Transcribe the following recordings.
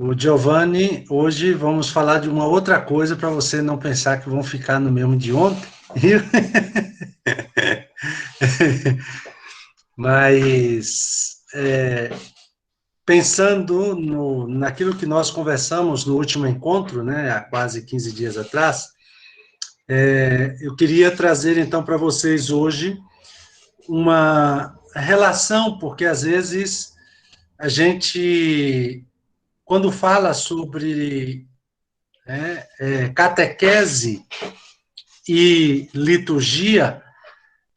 O Giovanni, hoje vamos falar de uma outra coisa para você não pensar que vão ficar no mesmo de ontem. Mas, pensando naquilo que nós conversamos no último encontro, né, há quase 15 dias atrás, eu queria trazer então para vocês hoje uma relação, porque às vezes a gente, quando fala sobre catequese e liturgia,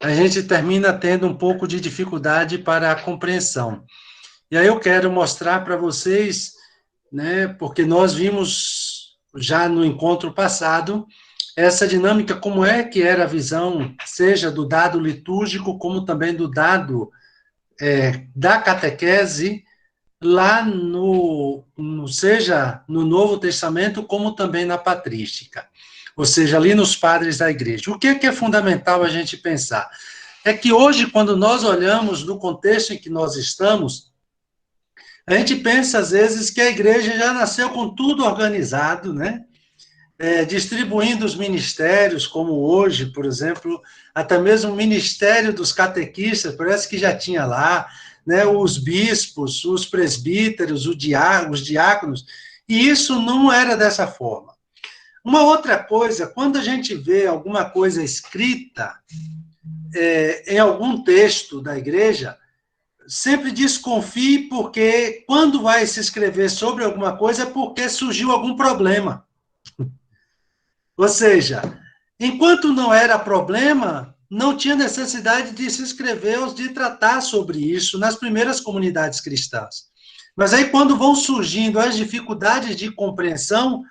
a gente termina tendo um pouco de dificuldade para a compreensão. E aí eu quero mostrar para vocês, né, porque nós vimos já no encontro passado, essa dinâmica, como é que era a visão, seja do dado litúrgico, como também do dado da catequese, lá seja no Novo Testamento, como também na patrística, ou seja, ali nos padres da igreja. O que é fundamental a gente pensar? É que hoje, quando nós olhamos no contexto em que nós estamos, a gente pensa, às vezes, que a igreja já nasceu com tudo organizado, né? Distribuindo os ministérios, como hoje, por exemplo, até mesmo o ministério dos catequistas, parece que já tinha lá, né, os bispos, os presbíteros, os diáconos, e isso não era dessa forma. Uma outra coisa, quando a gente vê alguma coisa escrita em algum texto da igreja, sempre desconfie, porque quando vai se escrever sobre alguma coisa é porque surgiu algum problema. Ou seja, enquanto não era problema, não tinha necessidade de se escrever ou de tratar sobre isso nas primeiras comunidades cristãs. Mas aí, quando vão surgindo as dificuldades de compreensão,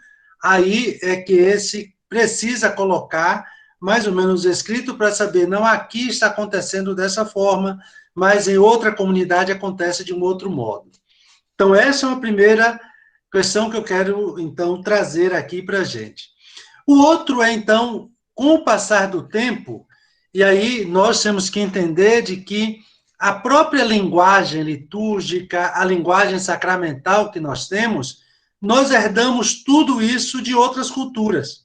aí é que esse precisa colocar mais ou menos escrito para saber, não, aqui está acontecendo dessa forma, mas em outra comunidade acontece de um outro modo. Então, essa é uma primeira questão que eu quero, então, trazer aqui para a gente. O outro é, então, com o passar do tempo, e aí nós temos que entender de que a própria linguagem litúrgica, a linguagem sacramental que nós temos, nós herdamos tudo isso de outras culturas.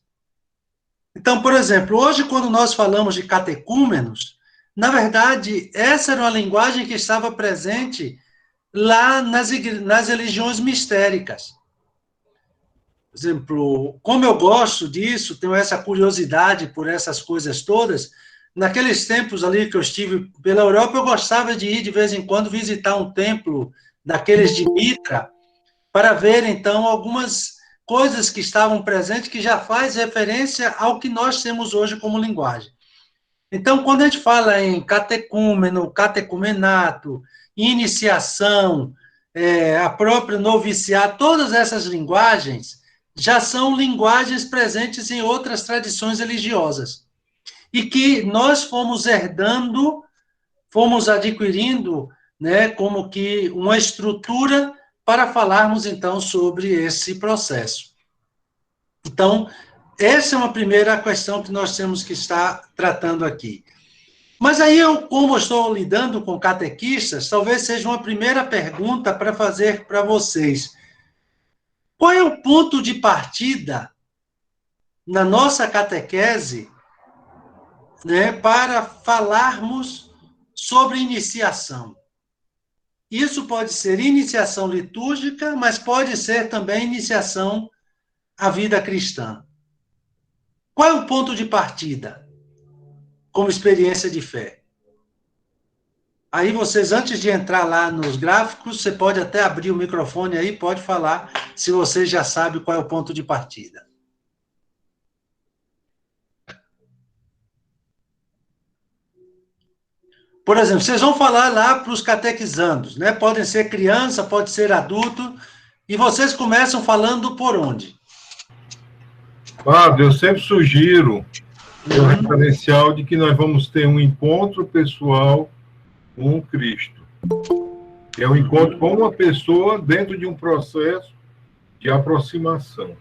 Então, por exemplo, hoje, quando nós falamos de catecúmenos, na verdade, essa era uma linguagem que estava presente lá nas religiões mistéricas. Por exemplo, como eu gosto disso, tenho essa curiosidade por essas coisas todas, naqueles tempos ali que eu estive pela Europa, eu gostava de ir de vez em quando visitar um templo daqueles de Mitra, para ver, então, algumas coisas que estavam presentes que já faz referência ao que nós temos hoje como linguagem. Então, quando a gente fala em catecúmeno, catecumenato, iniciação, a própria noviciato, todas essas linguagens já são linguagens presentes em outras tradições religiosas e que nós fomos herdando, fomos adquirindo, né, como que uma estrutura para falarmos então sobre esse processo. Então, essa é uma primeira questão que nós temos que estar tratando aqui. Mas aí, como eu estou lidando com catequistas, talvez seja uma primeira pergunta para fazer para vocês. Qual é o ponto de partida na nossa catequese, né, para falarmos sobre iniciação? Isso pode ser iniciação litúrgica, mas pode ser também iniciação à vida cristã. Qual é o ponto de partida como experiência de fé? Aí vocês, antes de entrar lá nos gráficos, você pode até abrir o microfone aí, pode falar, se você já sabe qual é o ponto de partida. Por exemplo, vocês vão falar lá para os catequizandos, né? Podem ser criança, pode ser adulto, e vocês começam falando por onde? Padre, eu sempre sugiro o referencial de que nós vamos ter um encontro pessoal com Cristo. Que é um encontro com uma pessoa dentro de um processo de aproximação.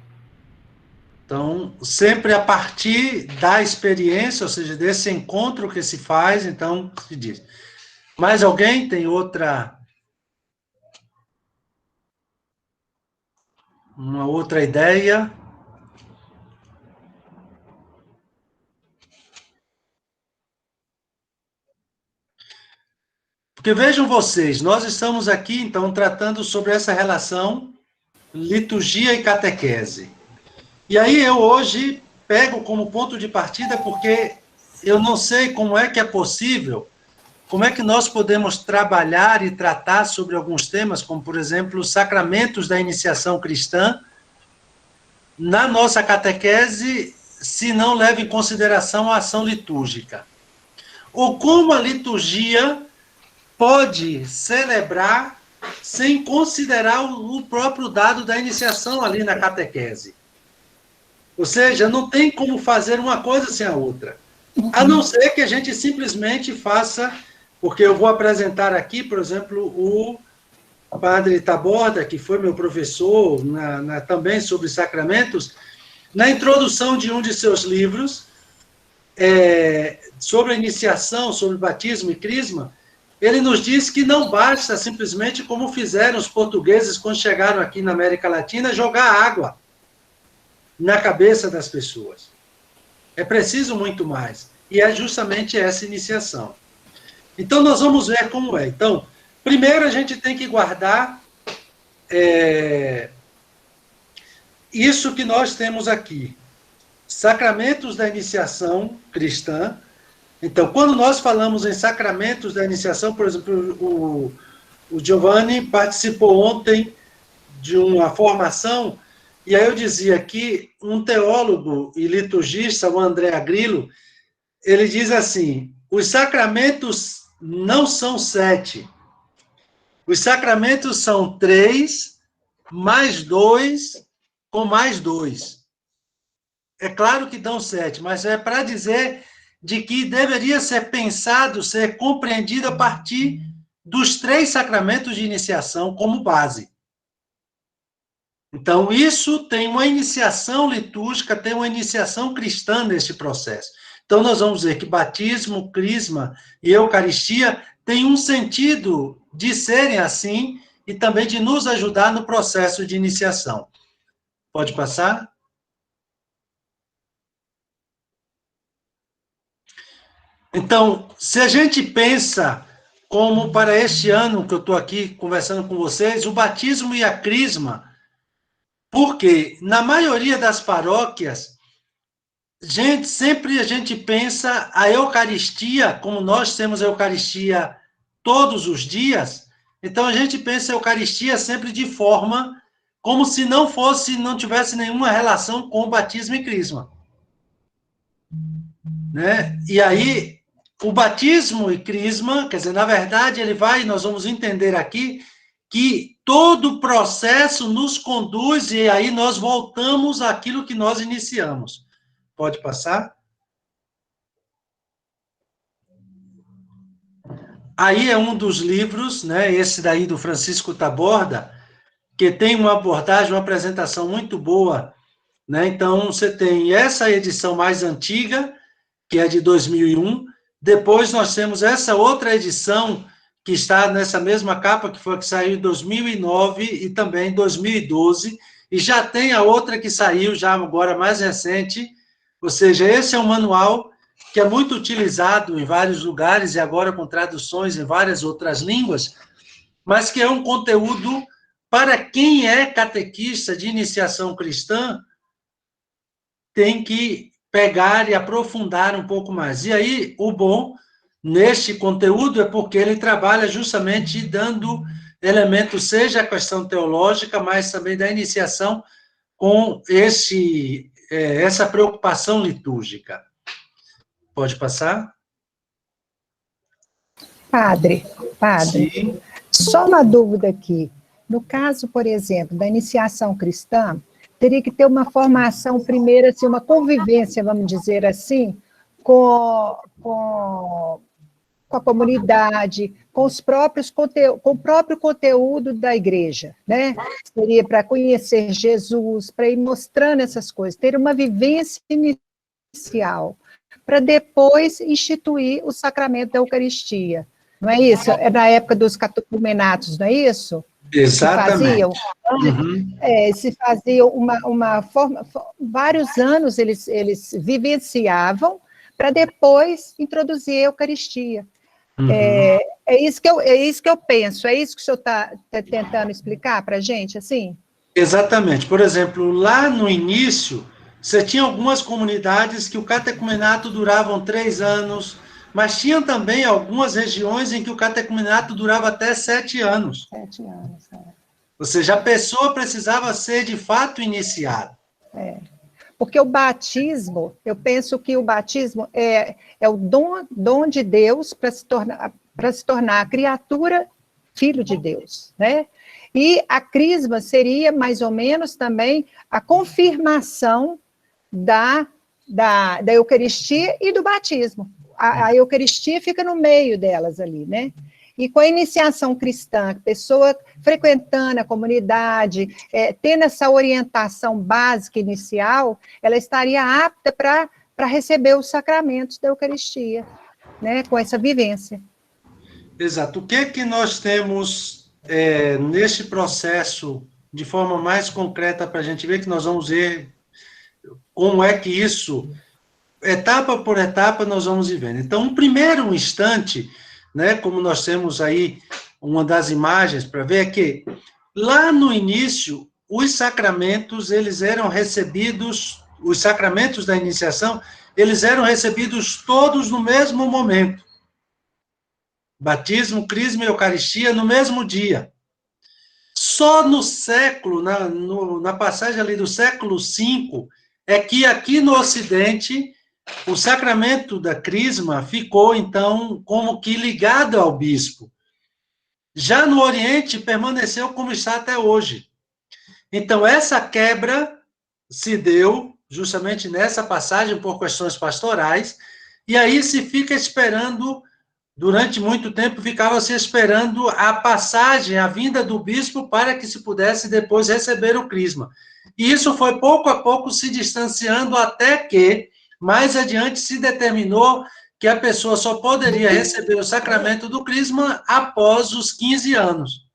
Então, sempre a partir da experiência, ou seja, desse encontro que se faz, então, se diz. Mais alguém tem outra? Uma outra ideia? Porque vejam vocês, nós estamos aqui, então, tratando sobre essa relação liturgia e catequese. E aí eu hoje pego como ponto de partida, porque eu não sei como é que é possível, como é que nós podemos trabalhar e tratar sobre alguns temas, como, por exemplo, os sacramentos da iniciação cristã, na nossa catequese, se não leva em consideração a ação litúrgica. Ou como a liturgia pode celebrar sem considerar o próprio dado da iniciação ali na catequese. Ou seja, não tem como fazer uma coisa sem a outra. A não ser que a gente simplesmente faça, porque eu vou apresentar aqui, por exemplo, o padre Taborda, que foi meu professor também sobre sacramentos, na introdução de um de seus livros, sobre a iniciação, sobre batismo e crisma, ele nos diz que não basta simplesmente, como fizeram os portugueses quando chegaram aqui na América Latina, jogar água na cabeça das pessoas. É preciso muito mais. E é justamente essa iniciação. Então, nós vamos ver como é. Então, primeiro a gente tem que guardar isso que nós temos aqui. Sacramentos da iniciação cristã. Então, quando nós falamos em sacramentos da iniciação, por exemplo, o Giovanni participou ontem de uma formação, e aí eu dizia que um teólogo e liturgista, o André Agrillo, ele diz assim, os sacramentos não são 7, os sacramentos são 3, mais 2, com mais 2. É claro que dão 7, mas é para dizer de que deveria ser pensado, ser compreendido a partir dos 3 sacramentos de iniciação como base. Então, isso tem uma iniciação litúrgica, tem uma iniciação cristã nesse processo. Então, nós vamos ver que batismo, crisma e eucaristia têm um sentido de serem assim e também de nos ajudar no processo de iniciação. Pode passar? Então, se a gente pensa como para este ano que eu estou aqui conversando com vocês, o batismo e a crisma, porque na maioria das paróquias, sempre a gente pensa a Eucaristia, como nós temos a Eucaristia todos os dias, então a gente pensa a Eucaristia sempre de forma como se não tivesse nenhuma relação com o batismo e crisma. Né? E aí, o batismo e crisma, quer dizer, na verdade, nós vamos entender aqui que todo o processo nos conduz e aí nós voltamos àquilo que nós iniciamos. Pode passar? Aí é um dos livros, né, esse daí do Francisco Taborda, que tem uma abordagem, uma apresentação muito boa, né? Então, você tem essa edição mais antiga, que é de 2001, depois nós temos essa outra edição, que está nessa mesma capa, que foi a que saiu em 2009 e também em 2012, e já tem a outra que saiu já agora mais recente, ou seja, esse é um manual que é muito utilizado em vários lugares e agora com traduções em várias outras línguas, mas que é um conteúdo para quem é catequista de iniciação cristã, tem que pegar e aprofundar um pouco mais. E aí, o bom neste conteúdo é porque ele trabalha justamente dando elementos, seja a questão teológica, mas também da iniciação com essa preocupação litúrgica. Pode passar? Padre, Sim. só uma dúvida aqui. No caso, por exemplo, da iniciação cristã, teria que ter uma formação primeiro, assim, uma convivência, vamos dizer assim, com a comunidade, com o próprio conteúdo da igreja, né? Seria para conhecer Jesus, para ir mostrando essas coisas, ter uma vivência inicial, para depois instituir o sacramento da Eucaristia. Não é isso? É na época dos catecumenatos, não é isso? Exatamente. Se faziam uma forma, vários anos eles vivenciavam para depois introduzir a Eucaristia. É isso que eu penso, é isso que o senhor está tentando explicar para a gente, assim? Exatamente. Por exemplo, lá no início, você tinha algumas comunidades que o catecumenato duravam 3 anos, mas tinha também algumas regiões em que o catecumenato durava até 7 anos. 7 anos, Ou seja, a pessoa precisava ser, de fato, iniciada. Porque o batismo, eu penso que o batismo é o dom de Deus para se tornar criatura, filho de Deus, né? E a crisma seria, mais ou menos, também a confirmação da Eucaristia e do batismo. A Eucaristia fica no meio delas ali, né? E com a iniciação cristã, a pessoa frequentando a comunidade, tendo essa orientação básica inicial, ela estaria apta para receber os sacramentos da Eucaristia, né? Com essa vivência. Exato. O que é que nós temos neste processo, de forma mais concreta, para a gente ver que nós vamos ver como é que isso, etapa por etapa, nós vamos ir vendo. Então, um primeiro instante, né, como nós temos aí uma das imagens para ver, é que lá no início, os sacramentos, eles eram recebidos, os sacramentos da iniciação, eles eram recebidos todos no mesmo momento. Batismo, crisma e Eucaristia no mesmo dia. Só no século, na passagem ali do século V, é que aqui no Ocidente, o sacramento da crisma ficou, então, como que ligado ao bispo. Já no Oriente, permaneceu como está até hoje. Então, essa quebra se deu justamente nessa passagem por questões pastorais, e aí se fica esperando, durante muito tempo, ficava-se esperando a passagem, a vinda do bispo, para que se pudesse depois receber o crisma. E isso foi pouco a pouco se distanciando até que, mais adiante, se determinou que a pessoa só poderia receber o sacramento do crisma após os 15 anos.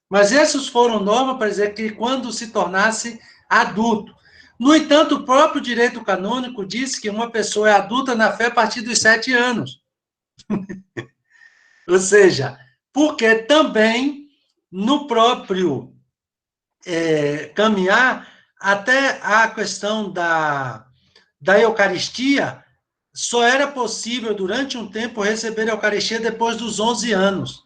Mas esses foram normas para dizer que quando se tornasse adulto. No entanto, o próprio direito canônico diz que uma pessoa é adulta na fé a partir dos 7 anos. Ou seja, porque também no próprio caminhar até a questão da Eucaristia, só era possível, durante um tempo, receber a Eucaristia depois dos 11 anos.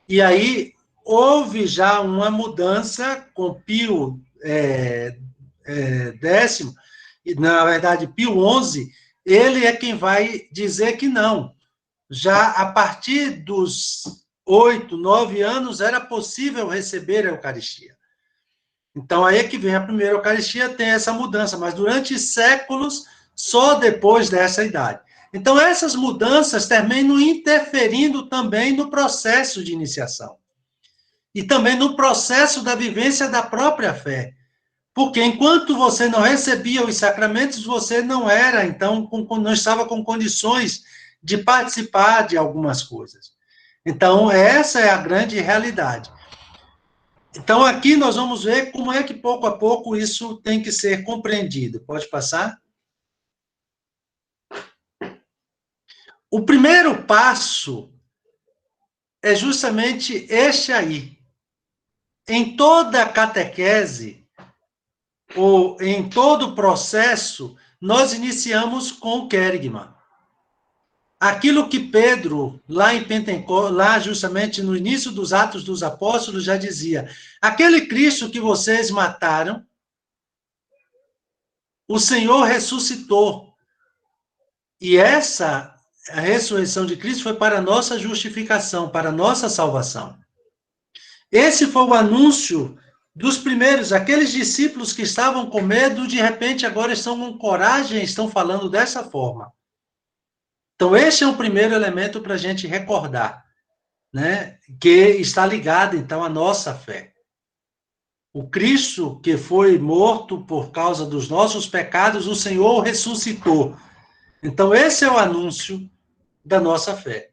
E aí houve já uma mudança com Pio X, na verdade, Pio XI, ele é quem vai dizer que não. Já a partir dos 8, 9 anos, era possível receber a Eucaristia. Então, aí é que vem a primeira Eucaristia, tem essa mudança, mas durante séculos, só depois dessa idade. Então, essas mudanças terminam interferindo também no processo de iniciação. E também no processo da vivência da própria fé. Porque enquanto você não recebia os sacramentos, você não era, então, não estava com condições de participar de algumas coisas. Então, essa é a grande realidade. Então, aqui nós vamos ver como é que, pouco a pouco, isso tem que ser compreendido. Pode passar? O primeiro passo é justamente este aí. Em toda a catequese, ou em todo o processo, nós iniciamos com o querigma. Aquilo que Pedro, lá em Pentecostes, lá justamente no início dos Atos dos Apóstolos, já dizia: aquele Cristo que vocês mataram, o Senhor ressuscitou. E essa a ressurreição de Cristo foi para a nossa justificação, para a nossa salvação. Esse foi o anúncio dos primeiros, aqueles discípulos que estavam com medo, de repente agora estão com coragem, estão falando dessa forma. Então, este é o primeiro elemento para a gente recordar, né? Que está ligado, então, à nossa fé. O Cristo que foi morto por causa dos nossos pecados, o Senhor ressuscitou. Então, esse é o anúncio da nossa fé.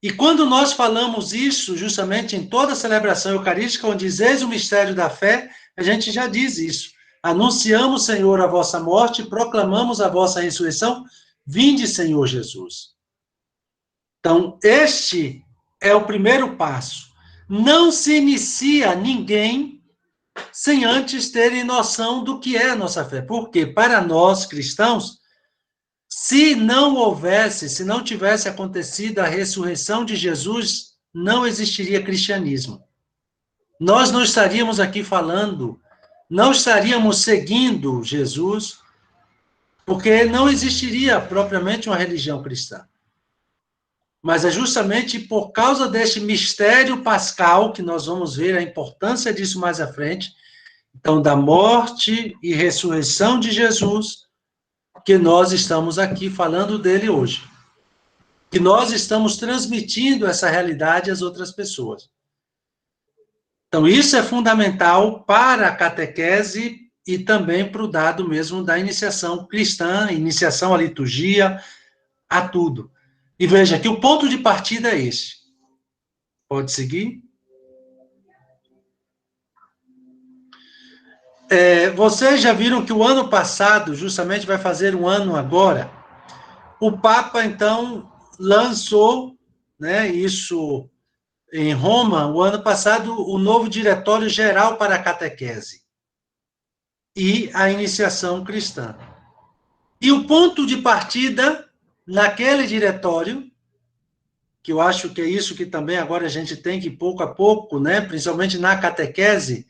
E quando nós falamos isso, justamente em toda a celebração eucarística, onde dizeis o mistério da fé, a gente já diz isso. Anunciamos, Senhor, a vossa morte, proclamamos a vossa ressurreição, vinde, Senhor Jesus. Então, este é o primeiro passo. Não se inicia ninguém sem antes terem noção do que é a nossa fé. Porque, para nós, cristãos, se não tivesse acontecido a ressurreição de Jesus, não existiria cristianismo. Nós não estaríamos aqui falando, não estaríamos seguindo Jesus, porque não existiria propriamente uma religião cristã. Mas é justamente por causa deste mistério pascal, que nós vamos ver a importância disso mais à frente, então, da morte e ressurreição de Jesus, que nós estamos aqui falando dele hoje. Que nós estamos transmitindo essa realidade às outras pessoas. Então, isso é fundamental para a catequese e também para o dado mesmo da iniciação cristã, iniciação à liturgia, a tudo. E veja que o ponto de partida é esse. Pode seguir? Vocês já viram que o ano passado, justamente vai fazer um ano agora, o Papa, então, lançou, né, isso em Roma, o ano passado, o novo Diretório Geral para a Catequese e a Iniciação Cristã. E o ponto de partida, naquele diretório, que eu acho que é isso que também agora a gente tem que, pouco a pouco, né, principalmente na catequese,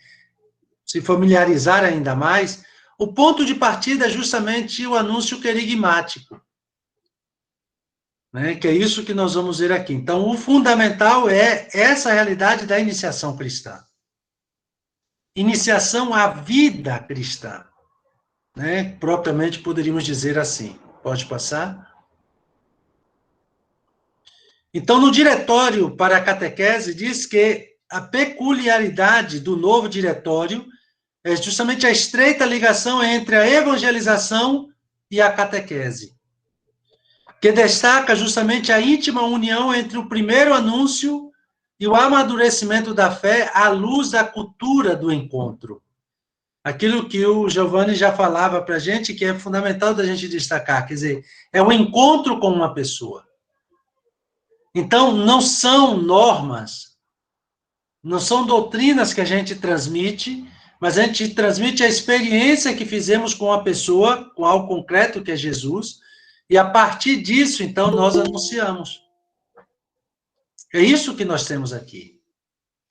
se familiarizar ainda mais, o ponto de partida é justamente o anúncio querigmático, né, que é isso que nós vamos ver aqui. Então, o fundamental é essa realidade da iniciação cristã. Iniciação à vida cristã, né, propriamente poderíamos dizer assim. Pode passar? Então, no diretório para a catequese, diz que a peculiaridade do novo diretório é justamente a estreita ligação entre a evangelização e a catequese, que destaca justamente a íntima união entre o primeiro anúncio e o amadurecimento da fé à luz da cultura do encontro. Aquilo que o Giovanni já falava para a gente, que é fundamental da gente destacar, quer dizer, é o encontro com uma pessoa. Então, não são normas, não são doutrinas que a gente transmite, mas a gente transmite a experiência que fizemos com a pessoa, com algo concreto que é Jesus, e a partir disso, então, nós anunciamos. É isso que nós temos aqui.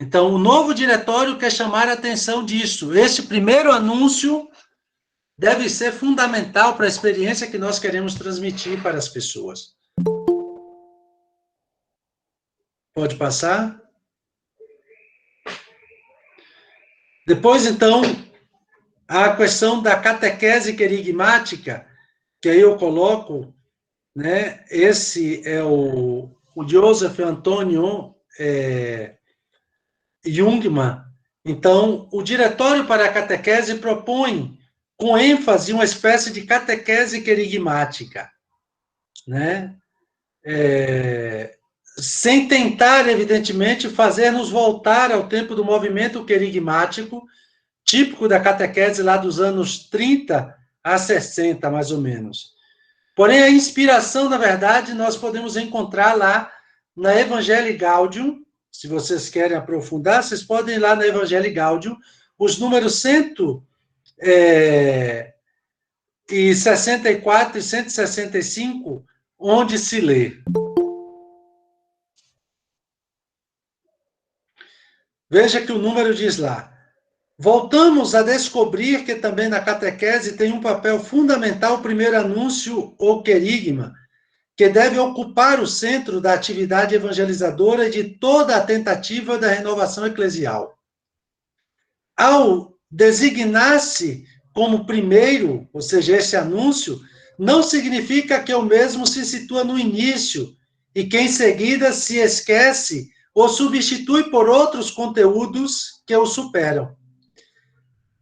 Então, o novo diretório quer chamar a atenção disso. Esse primeiro anúncio deve ser fundamental para a experiência que nós queremos transmitir para as pessoas. Pode passar? Depois, então, a questão da catequese querigmática, que aí eu coloco, né, esse é o Joseph Antônio Jungmann. Então, o Diretório para a Catequese propõe, com ênfase, uma espécie de catequese querigmática, né? Sem tentar, evidentemente, fazer-nos voltar ao tempo do movimento querigmático, típico da catequese lá dos anos 30 a 60, mais ou menos. Porém, a inspiração, na verdade, nós podemos encontrar lá na Evangelii Gaudium. Se vocês querem aprofundar, vocês podem ir lá na Evangelii Gaudium, os números 164 e 165, onde se lê. Veja que o número diz lá: voltamos a descobrir que também na catequese tem um papel fundamental o primeiro anúncio ou querigma, que deve ocupar o centro da atividade evangelizadora e de toda a tentativa da renovação eclesial. Ao designar-se como primeiro, ou seja, esse anúncio, não significa que o mesmo se situa no início e que em seguida se esquece ou substitui por outros conteúdos que o superam.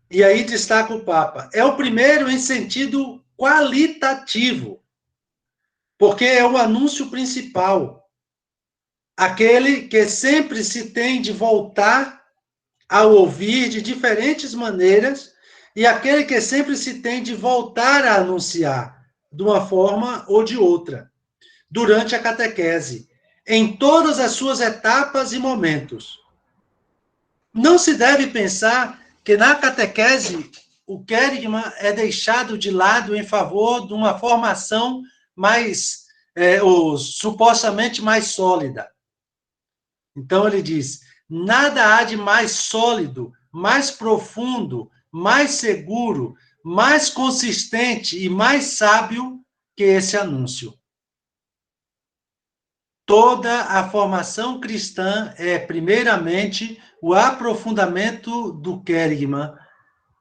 E aí destaca o Papa: é o primeiro em sentido qualitativo, porque é o anúncio principal. aquele que sempre se tem de voltar a ouvir de diferentes maneiras, e aquele que sempre se tem de voltar a anunciar, de uma forma ou de outra, durante a catequese, em todas as suas etapas e momentos. Não se deve pensar que na catequese o querigma é deixado de lado em favor de uma formação mais, supostamente mais sólida. Então ele diz, nada há de mais sólido, mais profundo, mais seguro, mais consistente e mais sábio que esse anúncio. Toda a formação cristã é, primeiramente, o aprofundamento do querigma,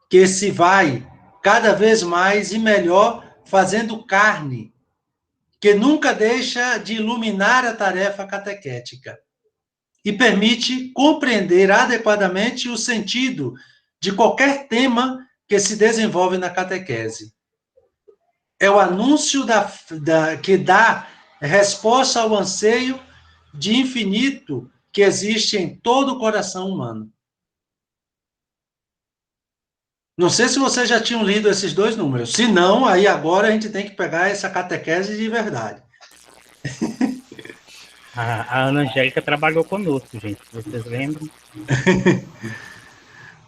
que se vai cada vez mais e melhor fazendo carne, que nunca deixa de iluminar a tarefa catequética e permite compreender adequadamente o sentido de qualquer tema que se desenvolve na catequese. É o anúncio que dá resposta ao anseio de infinito que existe em todo o coração humano. Não sei se vocês já tinham lido esses 2 números. Se não, aí agora a gente tem que pegar essa catequese de verdade. A Ana Angélica trabalhou conosco, gente. Vocês lembram?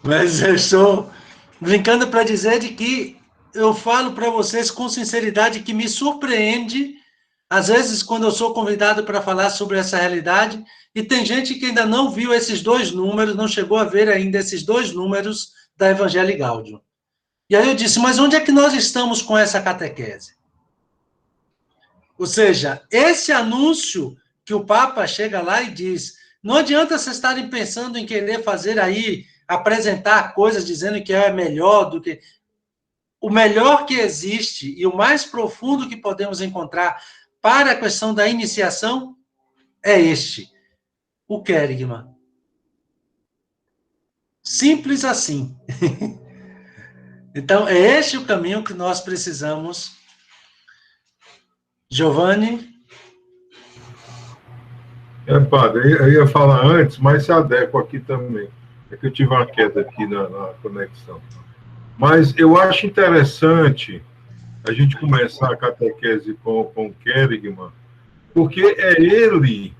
Mas eu estou brincando para dizer de que eu falo para vocês com sinceridade que me surpreende, às vezes, quando eu sou convidado para falar sobre essa realidade, e tem gente que ainda não viu esses 2 números, não chegou a ver ainda esses 2 números da Evangelii Gaudium. E aí eu disse, mas onde é que nós estamos com essa catequese? Ou seja, esse anúncio que o Papa chega lá e diz, não adianta vocês estarem pensando em querer fazer aí, apresentar coisas dizendo que é melhor do que... O melhor que existe e o mais profundo que podemos encontrar para a questão da iniciação é este, o querigma. Simples assim. Então, é este o caminho que nós precisamos. Giovanni? Padre, eu ia falar antes, mas se adequa aqui também. É que eu tive uma queda aqui na conexão. Mas eu acho interessante a gente começar a catequese com o querigma, porque é ele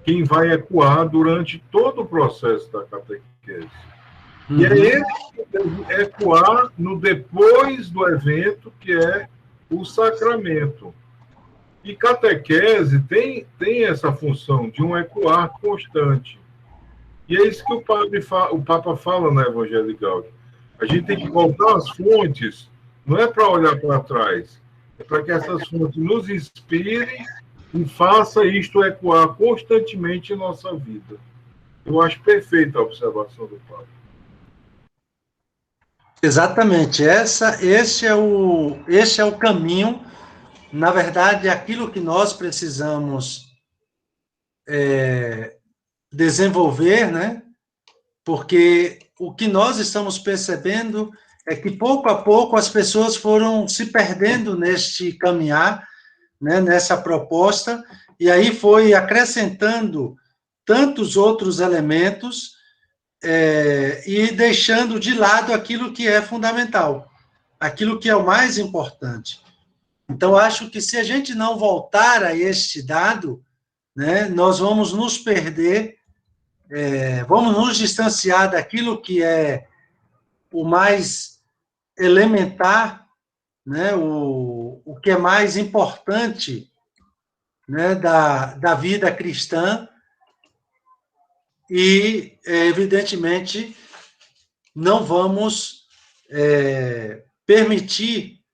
quem vai ecoar durante todo o processo da catequese. E é ele que deve ecoar no depois do evento, que é o sacramento. E catequese tem essa função de um ecoar constante. E é isso que o Papa fala na Evangelii Gaudium. A gente tem que voltar às fontes, não é para olhar para trás, é para que essas fontes nos inspirem e faça isto ecoar constantemente em nossa vida. Eu acho perfeita a observação do Papa. Exatamente. Este é o caminho. Na verdade, aquilo que nós precisamos desenvolver, né? Porque o que nós estamos percebendo é que, pouco a pouco, as pessoas foram se perdendo neste caminhar, né, nessa proposta, e aí foi acrescentando tantos outros elementos e deixando de lado aquilo que é fundamental, aquilo que é o mais importante. Então, acho que se a gente não voltar a este dado, né, nós vamos nos perder, vamos nos distanciar daquilo que é o mais elementar, né, o que é mais importante, né, da vida cristã, e, evidentemente, não vamos permitir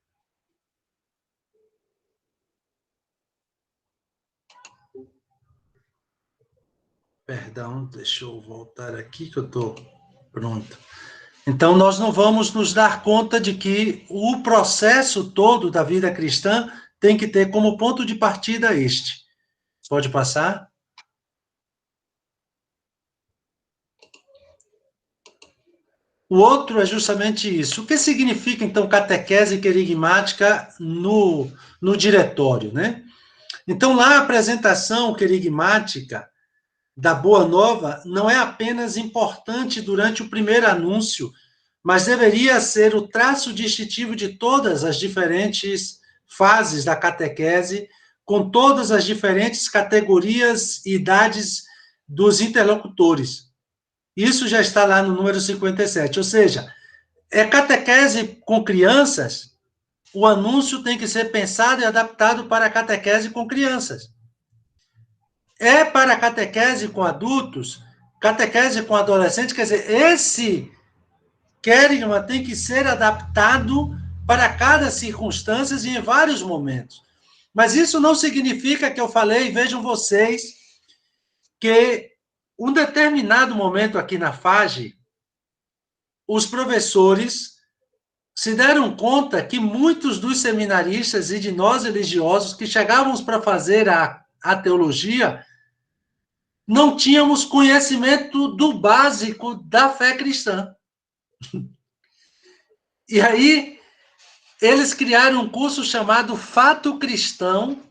Perdão, deixa eu voltar aqui que eu estou pronto. Então, nós não vamos nos dar conta de que o processo todo da vida cristã tem que ter como ponto de partida este. Pode passar? O outro é justamente isso. O que significa, então, catequese querigmática no diretório, né? Então, lá a apresentação querigmática, da Boa Nova não é apenas importante durante o primeiro anúncio, mas deveria ser o traço distintivo de todas as diferentes fases da catequese, com todas as diferentes categorias e idades dos interlocutores. Isso já está lá no número 57, ou seja, é catequese com crianças, o anúncio tem que ser pensado e adaptado para a catequese com crianças. É para catequese com adultos, catequese com adolescentes, quer dizer, esse querigma tem que ser adaptado para cada circunstância e em vários momentos. Mas isso não significa que eu falei, vejam vocês, que um determinado momento aqui na FAGE, os professores se deram conta que muitos dos seminaristas e de nós religiosos que chegávamos para fazer a teologia, não tínhamos conhecimento do básico da fé cristã. E aí, eles criaram um curso chamado Fato Cristão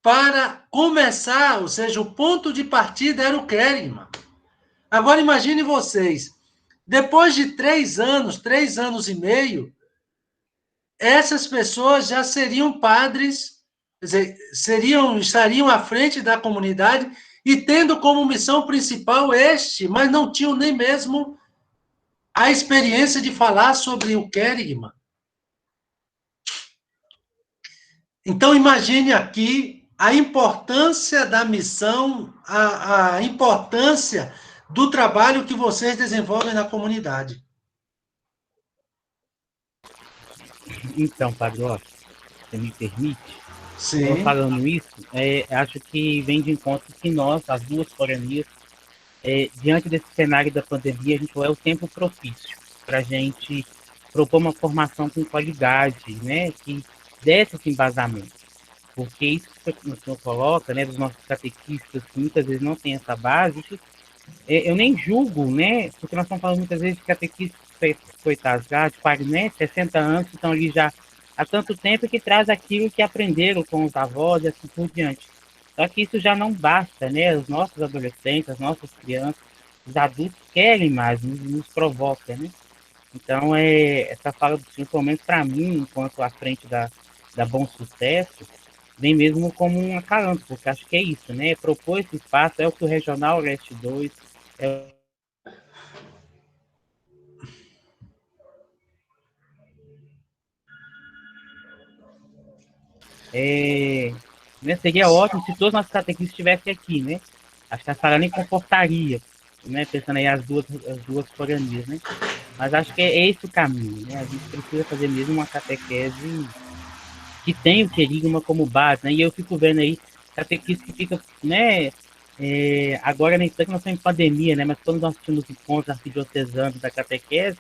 para começar, ou seja, o ponto de partida era o querigma. Agora, imagine vocês, depois de 3 anos e meio, essas pessoas já seriam padres, quer dizer, estariam à frente da comunidade e tendo como missão principal mas não tinham nem mesmo a experiência de falar sobre o querigma. Então, imagine aqui a importância da missão, a importância do trabalho que vocês desenvolvem na comunidade. Então, Padre, ó, você me permite? Sim. Falando isso, acho que vem de encontro que nós, as duas foranias, diante desse cenário da pandemia, a gente é o tempo propício para a gente propor uma formação com qualidade, né, que desse esse embasamento. Porque isso que o senhor coloca, né, dos nossos catequistas, que muitas vezes não tem essa base, eu nem julgo, né, porque nós estamos falando muitas vezes de catequistas, coitados, já de 40, né, 60 anos, que estão ali já há tanto tempo, que traz aquilo que aprenderam com os avós e assim por diante. Só que isso já não basta, né, os nossos adolescentes, as nossas crianças, os adultos querem mais, nos provoca, né. Então, essa fala do senhor, pelo menos para mim, enquanto à frente da Bom Sucesso, vem mesmo como um acalanto, porque acho que é isso, né? Propor esse espaço, é o que o Regional Leste 2, né, seria ótimo se todos os nossos catequistas estivessem aqui, né? Acho que a sala nem comportaria, né? Pensando aí as duas foranias, né? Mas acho que é esse o caminho, né? A gente precisa fazer mesmo uma catequese que tem o querigma como base, né? E eu fico vendo aí catequistas que ficam, né? Agora nem tanto que nós estamos em pandemia, né? Mas quando nós tínhamos encontros arquidiocesanos da catequese,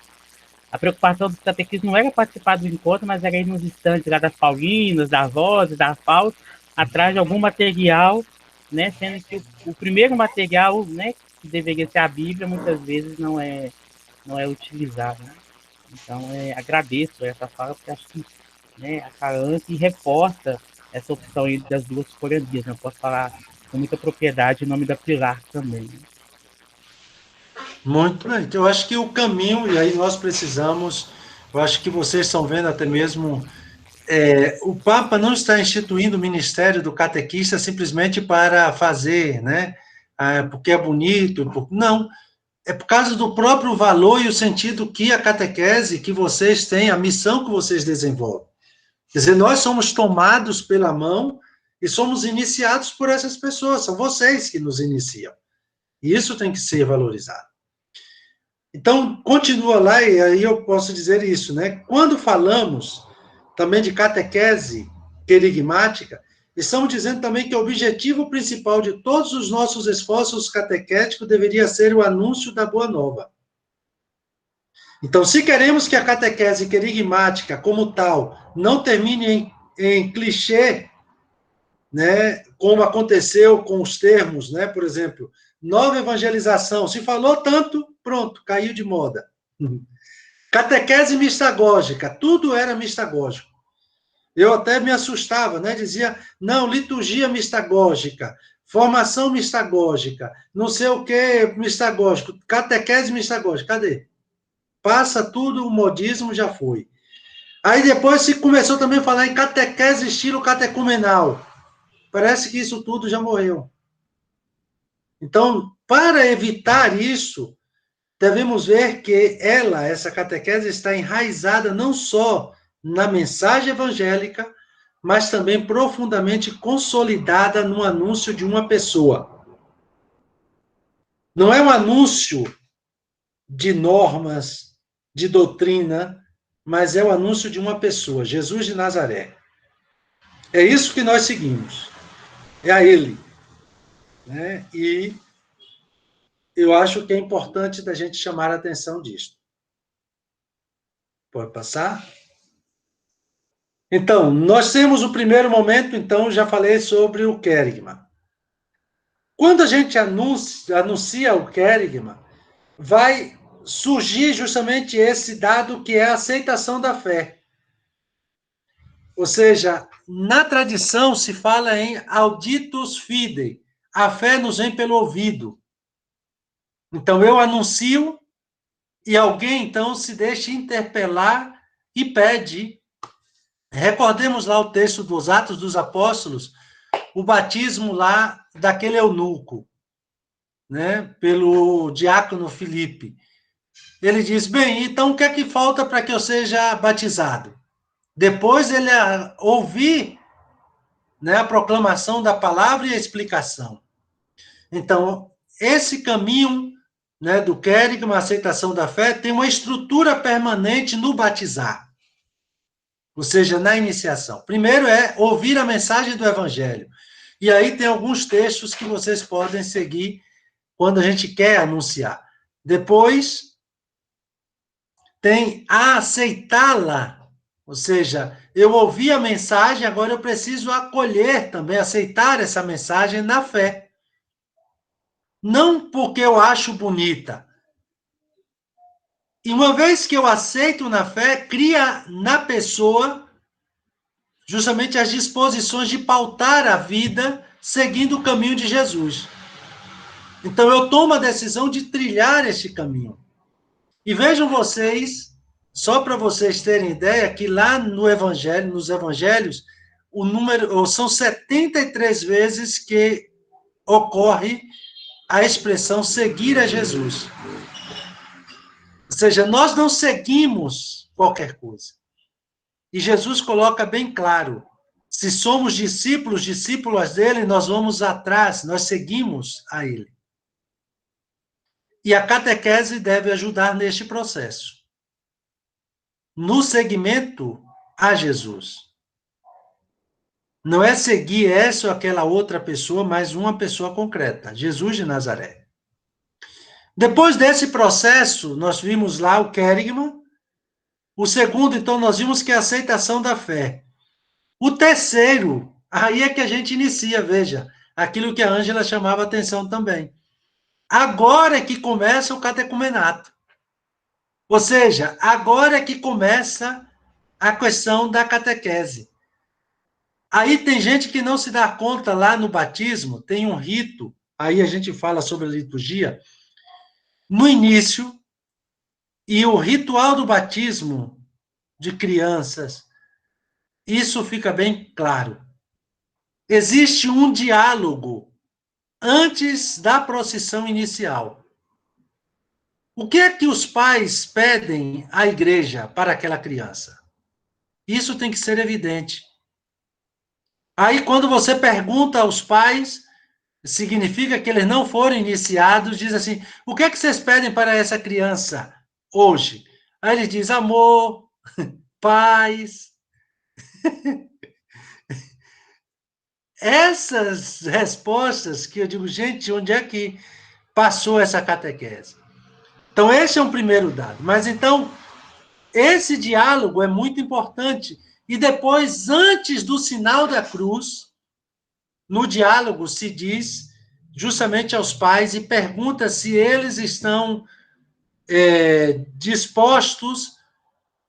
a preocupação dos catequistas não era participar do encontro, mas era ir nos estantes lá das Paulinas, da Voz, da FAUS, atrás de algum material, né? Sendo que o primeiro material, né, que deveria ser a Bíblia, muitas vezes não é utilizado, né? Então, agradeço essa fala, porque acho que, né, acalanta e reforça essa opção aí das duas coranias. Né? Eu posso falar com muita propriedade em nome da Pilar também. Né? Muito bem. Eu acho que o caminho, e aí nós precisamos, eu acho que vocês estão vendo até mesmo, o Papa não está instituindo o ministério do catequista simplesmente para fazer, né? Porque é bonito, não. É por causa do próprio valor e o sentido que a catequese que vocês têm, a missão que vocês desenvolvem. Quer dizer, nós somos tomados pela mão e somos iniciados por essas pessoas, são vocês que nos iniciam. E isso tem que ser valorizado. Então, continua lá, e aí eu posso dizer isso, né? Quando falamos também de catequese querigmática, estamos dizendo também que o objetivo principal de todos os nossos esforços catequéticos deveria ser o anúncio da Boa Nova. Então, se queremos que a catequese querigmática, como tal, não termine em clichê, né, como aconteceu com os termos, né, por exemplo, nova evangelização, se falou tanto, pronto, caiu de moda. Catequese mistagógica, tudo era mistagógico. Eu até me assustava, né, dizia, não, liturgia mistagógica, formação mistagógica, não sei o que mistagógico, catequese mistagógica, cadê? Passa tudo, o modismo já foi. Aí depois se começou também a falar em catequese estilo catecumenal. Parece que isso tudo já morreu. Então, para evitar isso, devemos ver que essa catequese, está enraizada não só na mensagem evangélica, mas também profundamente consolidada no anúncio de uma pessoa. Não é um anúncio de normas, de doutrina, mas é o anúncio de uma pessoa, Jesus de Nazaré. É isso que nós seguimos. É a ele. Né? E eu acho que é importante da gente chamar a atenção disso. Pode passar? Então, nós temos o primeiro momento, então, já falei sobre o querigma. Quando a gente anuncia o querigma, vai surgir justamente esse dado que é a aceitação da fé. Ou seja, na tradição se fala em auditus fidei, a fé nos vem pelo ouvido. Então, eu anuncio e alguém, então, se deixa interpelar e pede. Recordemos lá o texto dos Atos dos Apóstolos, o batismo lá daquele eunuco, né, pelo diácono Filipe. Ele diz, bem, então o que é que falta para que eu seja batizado? Depois ele ouvir, né, a proclamação da palavra e a explicação. Então, esse caminho, né, do querigma, a aceitação da fé, tem uma estrutura permanente no batizar. Ou seja, na iniciação. Primeiro é ouvir a mensagem do evangelho. E aí tem alguns textos que vocês podem seguir quando a gente quer anunciar. Depois, tem a aceitá-la. Ou seja, eu ouvi a mensagem, agora eu preciso acolher também, aceitar essa mensagem na fé. Não porque eu acho bonita. E uma vez que eu aceito na fé, cria na pessoa justamente as disposições de pautar a vida seguindo o caminho de Jesus. Então, eu tomo a decisão de trilhar este caminho. E vejam vocês, só para vocês terem ideia, que lá no Evangelho, nos Evangelhos, o número são 73 vezes que ocorre a expressão seguir a Jesus. Ou seja, nós não seguimos qualquer coisa. E Jesus coloca bem claro, se somos discípulos, discípulas dele, nós vamos atrás, nós seguimos a ele. E a catequese deve ajudar neste processo. No seguimento a Jesus. Não é seguir essa ou aquela outra pessoa, mas uma pessoa concreta, Jesus de Nazaré. Depois desse processo, nós vimos lá o querigma. O segundo, então, nós vimos que é a aceitação da fé. O terceiro, aí é que a gente inicia, veja, aquilo que a Ângela chamava atenção também. Agora é que começa o catecumenato. Ou seja, agora é que começa a questão da catequese. Aí tem gente que não se dá conta, lá no batismo, tem um rito, aí a gente fala sobre a liturgia, no início, e o ritual do batismo de crianças, isso fica bem claro. Existe um diálogo antes da procissão inicial. O que é que os pais pedem à igreja para aquela criança? Isso tem que ser evidente. Aí, quando você pergunta aos pais, significa que eles não foram iniciados, diz assim, o que é que vocês pedem para essa criança hoje? Aí ele diz, amor, paz. Essas respostas que eu digo, gente, onde é que passou essa catequese? Então, esse é um primeiro dado. Mas, então, esse diálogo é muito importante. E depois, antes do sinal da cruz, no diálogo se diz justamente aos pais e pergunta se eles estão dispostos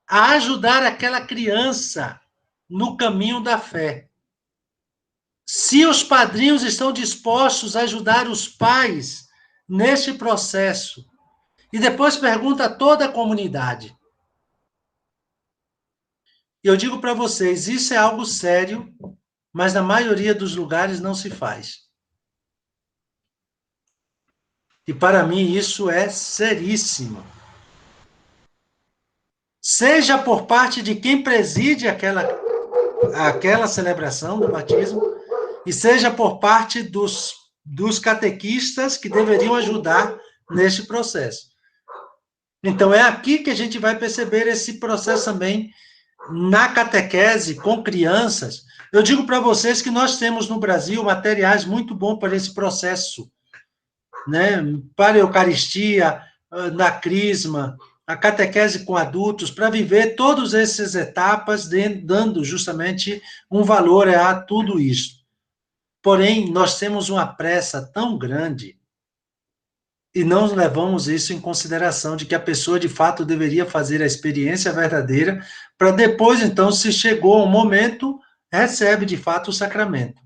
a ajudar aquela criança no caminho da fé. se os padrinhos estão dispostos a ajudar os pais neste processo. E depois pergunta a toda a comunidade. E eu digo para vocês, isso é algo sério, mas na maioria dos lugares não se faz. E para mim isso é seríssimo. Seja por parte de quem preside aquela celebração do batismo, e seja por parte dos catequistas que deveriam ajudar neste processo. Então, é aqui que a gente vai perceber esse processo também na catequese com crianças. Eu digo para vocês que nós temos no Brasil materiais muito bons para esse processo, né? Para a Eucaristia, na Crisma, a catequese com adultos, para viver todas essas etapas, dando justamente um valor a tudo isso. Porém, nós temos uma pressa tão grande e não levamos isso em consideração, de que a pessoa, de fato, deveria fazer a experiência verdadeira, para depois, então, se chegou o momento, recebe, de fato, o sacramento.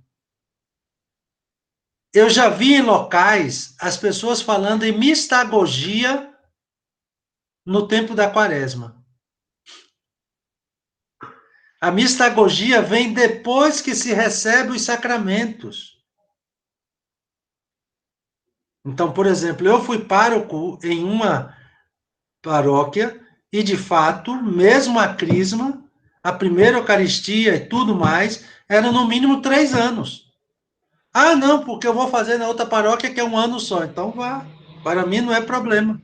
Eu já vi em locais as pessoas falando em mistagogia no tempo da quaresma. A mistagogia vem depois que se recebe os sacramentos. Então, por exemplo, eu fui pároco em uma paróquia e, de fato, mesmo a crisma, a primeira Eucaristia e tudo mais, era no mínimo 3 anos. Ah, não, porque eu vou fazer na outra paróquia que é 1 ano só. Então, vá. Para mim não é problema.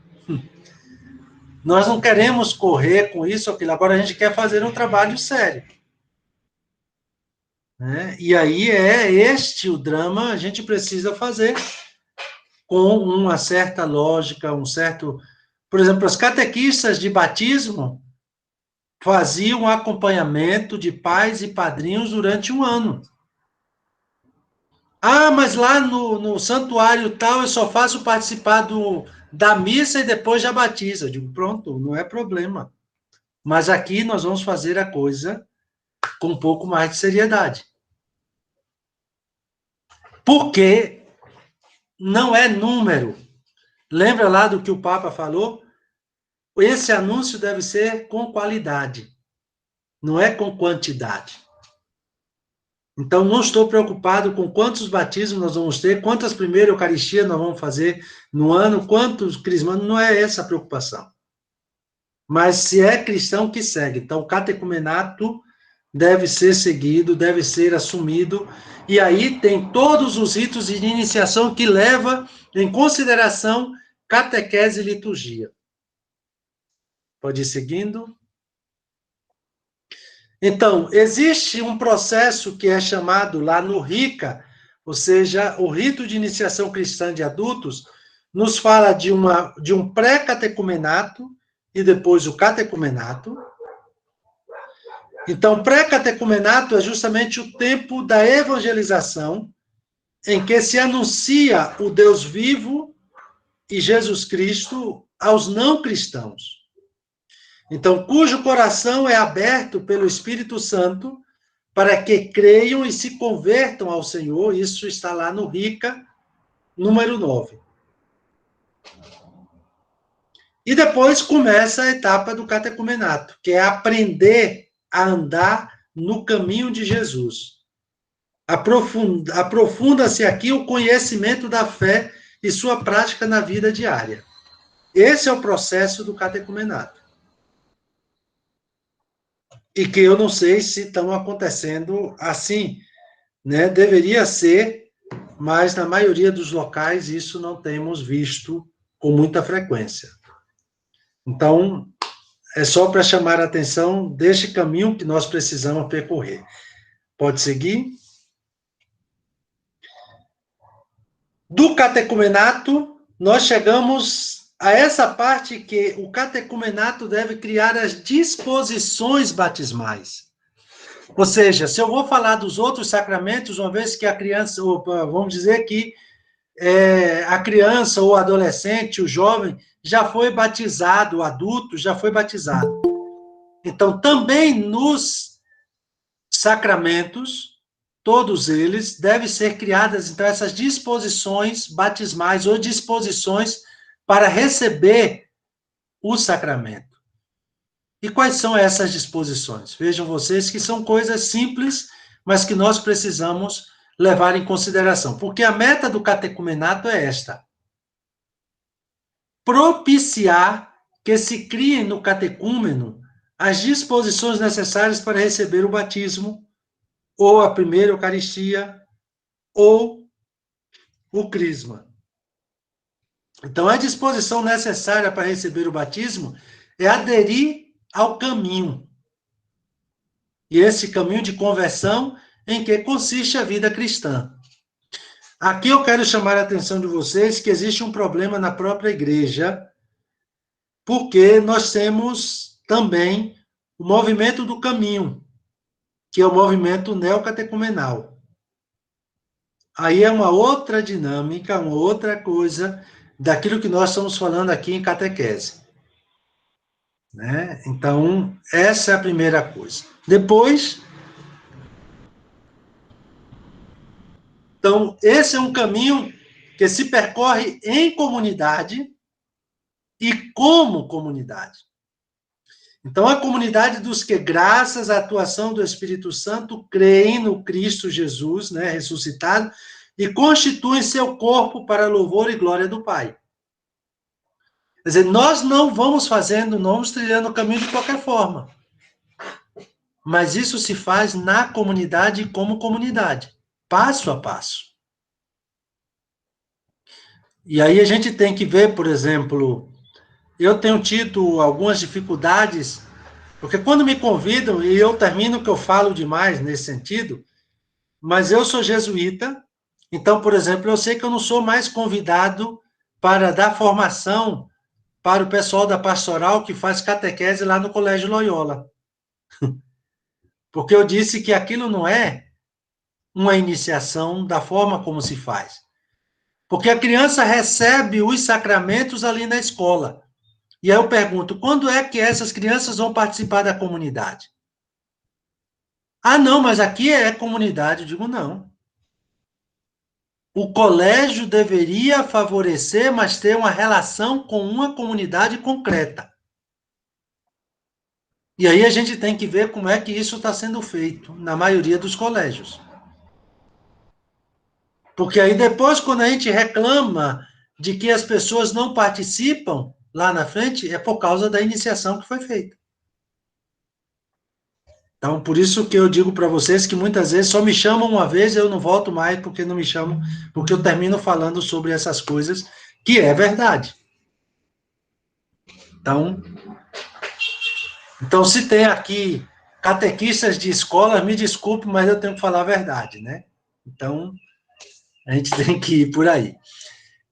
Nós não queremos correr com isso ou aquilo. Agora a gente quer fazer um trabalho sério. Né? E aí é este o drama, a gente precisa fazer com uma certa lógica, um certo... Por exemplo, as catequistas de batismo faziam acompanhamento de pais e padrinhos durante 1 ano. Ah, mas lá no santuário tal eu só faço participar da missa e depois já batiza. Eu digo, pronto, não é problema. Mas aqui nós vamos fazer a coisa com um pouco mais de seriedade. Porque não é número. Lembra lá do que o Papa falou? Esse anúncio deve ser com qualidade, não é com quantidade. Então, não estou preocupado com quantos batismos nós vamos ter, quantas primeiras Eucaristias nós vamos fazer no ano, quantos crismanos, não é essa a preocupação. Mas se é cristão que segue. Então, o catecumenato deve ser seguido, deve ser assumido, e aí tem todos os ritos de iniciação que leva em consideração catequese e liturgia. Pode ir seguindo. Então, existe um processo que é chamado lá no RICA, ou seja, o Rito de Iniciação Cristã de Adultos, nos fala de um pré-catecumenato e depois o catecumenato. Então, pré-catecumenato é justamente o tempo da evangelização, em que se anuncia o Deus vivo e Jesus Cristo aos não cristãos. Então, cujo coração é aberto pelo Espírito Santo para que creiam e se convertam ao Senhor. Isso está lá no RICA, número 9. E depois começa a etapa do catecumenato, que é aprender a andar no caminho de Jesus. Aprofunda-se aqui o conhecimento da fé e sua prática na vida diária. Esse é o processo do catecumenato. E que eu não sei se estão acontecendo assim, né? Deveria ser, mas na maioria dos locais isso não temos visto com muita frequência. Então, é só para chamar a atenção deste caminho que nós precisamos percorrer. Pode seguir? Do catecumenato, nós chegamos a essa parte que o catecumenato deve criar as disposições batismais. Ou seja, se eu vou falar dos outros sacramentos, uma vez que a criança, ou vamos dizer que a criança ou adolescente, o jovem, já foi batizado, o adulto já foi batizado. Então, também nos sacramentos, todos eles, devem ser criadas, então, essas disposições batismais ou disposições para receber o sacramento. E quais são essas disposições? Vejam vocês que são coisas simples, mas que nós precisamos levar em consideração, porque a meta do catecumenato é esta: propiciar que se criem no catecúmeno as disposições necessárias para receber o batismo, ou a primeira Eucaristia, ou o crisma. Então, a disposição necessária para receber o batismo é aderir ao caminho. E esse caminho de conversão em que consiste a vida cristã. Aqui eu quero chamar a atenção de vocês que existe um problema na própria igreja, porque nós temos também o movimento do caminho, que é o movimento neocatecumenal. Aí é uma outra dinâmica, uma outra coisa daquilo que nós estamos falando aqui em catequese. Né? Então, essa é a primeira coisa. Depois, então, esse é um caminho que se percorre em comunidade e como comunidade. Então, a comunidade dos que, graças à atuação do Espírito Santo, creem no Cristo Jesus, né, ressuscitado, e constituem seu corpo para louvor e glória do Pai. Quer dizer, nós não vamos trilhando o caminho de qualquer forma. Mas isso se faz na comunidade e como comunidade, passo a passo. E aí a gente tem que ver, por exemplo, eu tenho tido algumas dificuldades, porque quando me convidam, e eu termino que eu falo demais nesse sentido, mas eu sou jesuíta, então, por exemplo, eu sei que eu não sou mais convidado para dar formação para o pessoal da pastoral que faz catequese lá no Colégio Loyola. Porque eu disse que aquilo não é uma iniciação da forma como se faz. Porque a criança recebe os sacramentos ali na escola. E aí eu pergunto, quando é que essas crianças vão participar da comunidade? Ah, não, mas aqui é comunidade. Eu digo, não. O colégio deveria favorecer, mas ter uma relação com uma comunidade concreta. E aí a gente tem que ver como é que isso está sendo feito na maioria dos colégios. Porque aí depois, quando a gente reclama de que as pessoas não participam lá na frente, é por causa da iniciação que foi feita. Então, por isso que eu digo para vocês que muitas vezes só me chamam uma vez, eu não volto mais porque não me chamam, porque eu termino falando sobre essas coisas, que é verdade. Então se tem aqui catequistas de escola, me desculpe, mas eu tenho que falar a verdade, né? Então, a gente tem que ir por aí.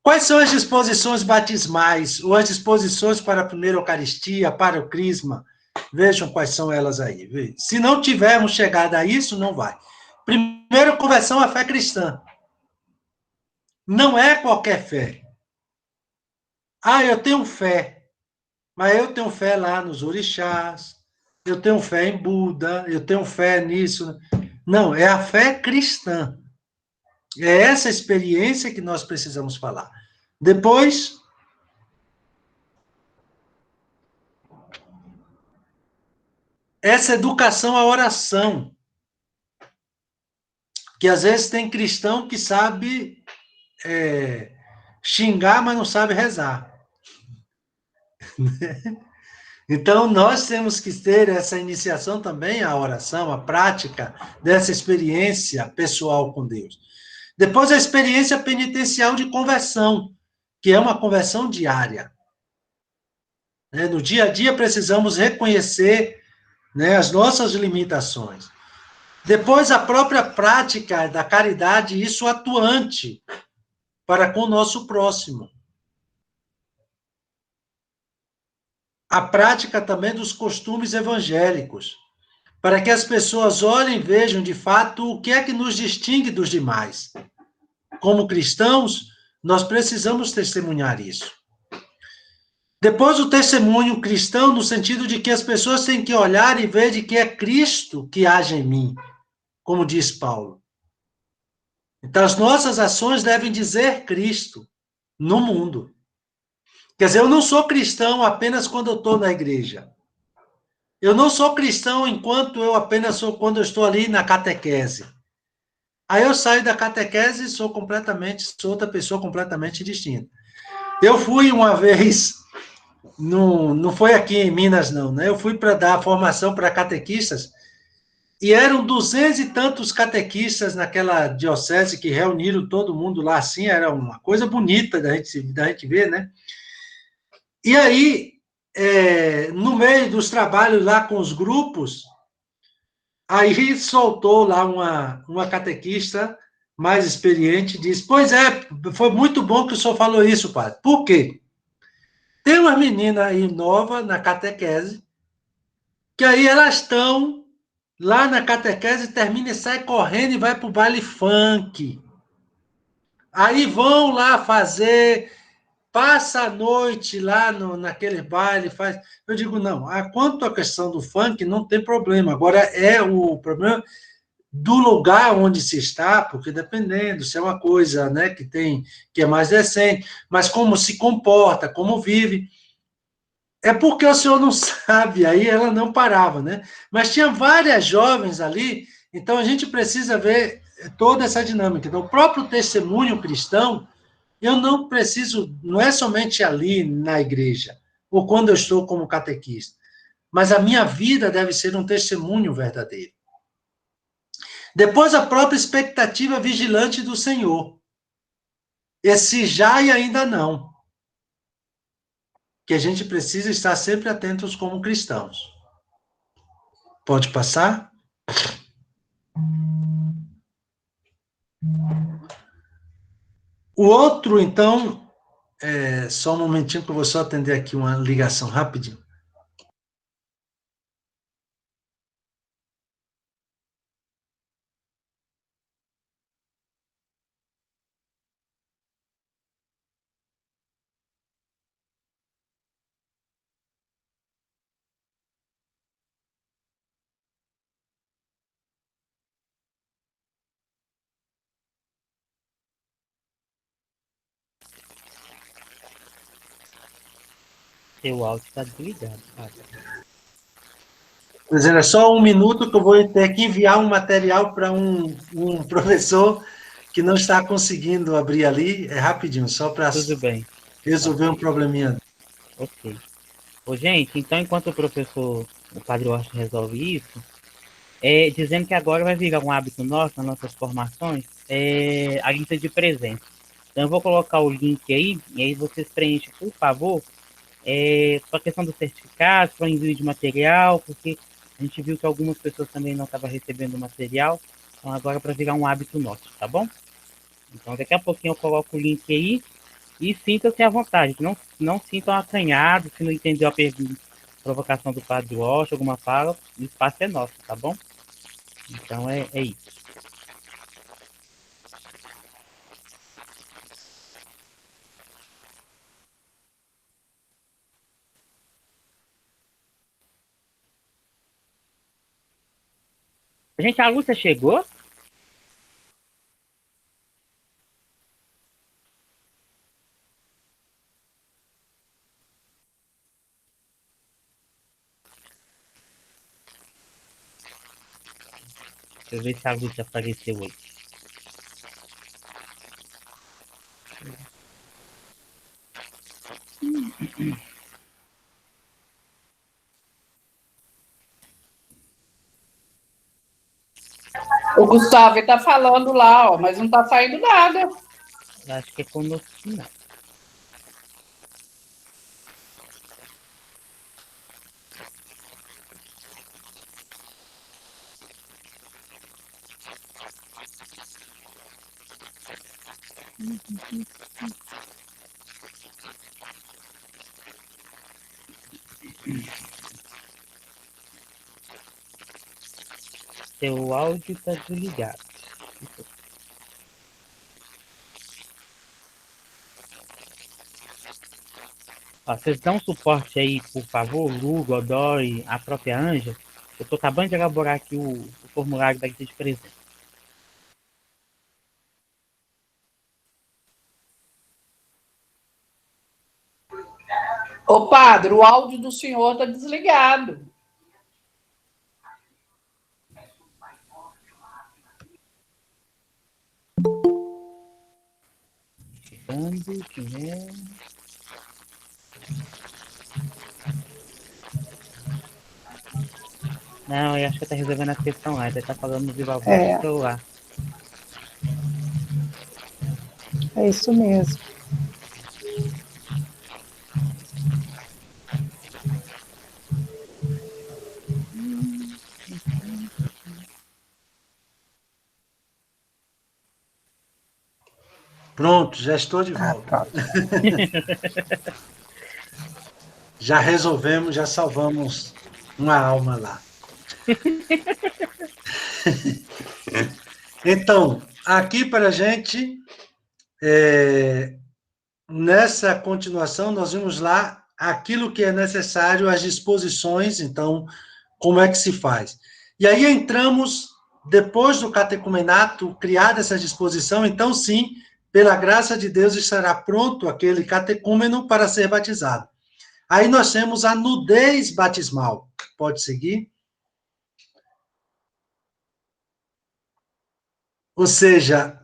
Quais são as disposições batismais, ou as disposições para a primeira Eucaristia, para o crisma? Vejam quais são elas aí. Se não tivermos chegado a isso, não vai. Primeiro, conversão à fé cristã. Não é qualquer fé. Ah, eu tenho fé. Mas eu tenho fé lá nos orixás, eu tenho fé em Buda, eu tenho fé nisso. Não, é a fé cristã. É essa experiência que nós precisamos falar. Depois, essa educação à oração. Que às vezes tem cristão que sabe xingar, mas não sabe rezar. Então, nós temos que ter essa iniciação também à oração, a prática dessa experiência pessoal com Deus. Depois, a experiência penitencial de conversão, que é uma conversão diária. No dia a dia, precisamos reconhecer, as nossas limitações. Depois, a própria prática da caridade, isso atuante para com o nosso próximo. A prática também dos costumes evangélicos, para que as pessoas olhem e vejam, de fato, o que é que nos distingue dos demais. Como cristãos, nós precisamos testemunhar isso. Depois, o testemunho cristão, no sentido de que as pessoas têm que olhar e ver de que é Cristo que age em mim, como diz Paulo. Então, as nossas ações devem dizer Cristo no mundo. Quer dizer, eu não sou cristão apenas quando eu estou na igreja. Eu não sou cristão enquanto eu apenas sou quando eu estou ali na catequese. Aí eu saio da catequese e sou outra pessoa completamente distinta. Eu fui uma vez, não foi aqui em Minas, não, né? Eu fui para dar formação para catequistas, e eram 200 e tantos catequistas naquela diocese que reuniram todo mundo lá, assim, era uma coisa bonita da gente ver, né? E aí, no meio dos trabalhos lá com os grupos, aí soltou lá uma catequista mais experiente, disse, pois é, foi muito bom que o senhor falou isso, padre. Por quê? Tem uma menina aí nova na catequese, que aí elas estão lá na catequese, termina e sai correndo e vai para o baile funk. Aí vão lá fazer, passa a noite lá naquele baile, faz. Eu digo, não, quanto à questão do funk, não tem problema. Agora é o problema do lugar onde se está, porque dependendo, se é uma coisa, né, que é mais decente, mas como se comporta, como vive. É porque o senhor não sabe, aí ela não parava, né? Mas tinha várias jovens ali, então a gente precisa ver toda essa dinâmica. Então, o próprio testemunho cristão, eu não preciso, não é somente ali na igreja, ou quando eu estou como catequista, mas a minha vida deve ser um testemunho verdadeiro. Depois, a própria expectativa vigilante do Senhor. Esse já e ainda não. Que a gente precisa estar sempre atentos como cristãos. Pode passar? O outro, então, só um momentinho que eu vou só atender aqui uma ligação rapidinho. Seu áudio está desligado, cara. Quer dizer, é só um minuto que eu vou ter que enviar um material para um professor que não está conseguindo abrir ali. É rapidinho, só para Tudo bem. resolver um probleminha. Ok. Ô, gente, então enquanto o Padre Washington resolve isso, dizendo que agora vai virar um hábito nosso, nas nossas formações, a lista de presentes. Então eu vou colocar o link aí, e aí vocês preenchem, por favor, para a questão do certificado, para envio de material, porque a gente viu que algumas pessoas também não estavam recebendo material, então agora para virar um hábito nosso, tá bom? Então daqui a pouquinho eu coloco o link aí, e sintam-se à vontade, não sintam acanhados, se não entendeu a pergunta, provocação do Padre Walsh, alguma fala, o espaço é nosso, tá bom? Então é isso. Gente, a Lúcia chegou? Deixa eu ver se a Lúcia apareceu aí. O Gustavo está falando lá, ó, mas não está saindo nada. Eu acho que é conosco, não. Seu áudio está desligado. Ó, vocês dão suporte aí, por favor, Lu, Godoy, a própria Anja. Eu estou acabando de elaborar aqui o formulário da lista de presente. padre, o áudio do senhor está desligado. Não, eu acho que tá resolvendo a questão lá. Ele tá falando no viva voz do celular. É isso mesmo. Pronto, já estou de volta. Já resolvemos, já salvamos uma alma lá. Então, aqui para a gente, nessa continuação, nós vimos lá aquilo que é necessário, as disposições, então, como é que se faz. E aí entramos, depois do catecumenato, criada essa disposição, então sim, pela graça de Deus, estará pronto aquele catecúmeno para ser batizado. Aí nós temos a nudez batismal. Pode seguir? Ou seja,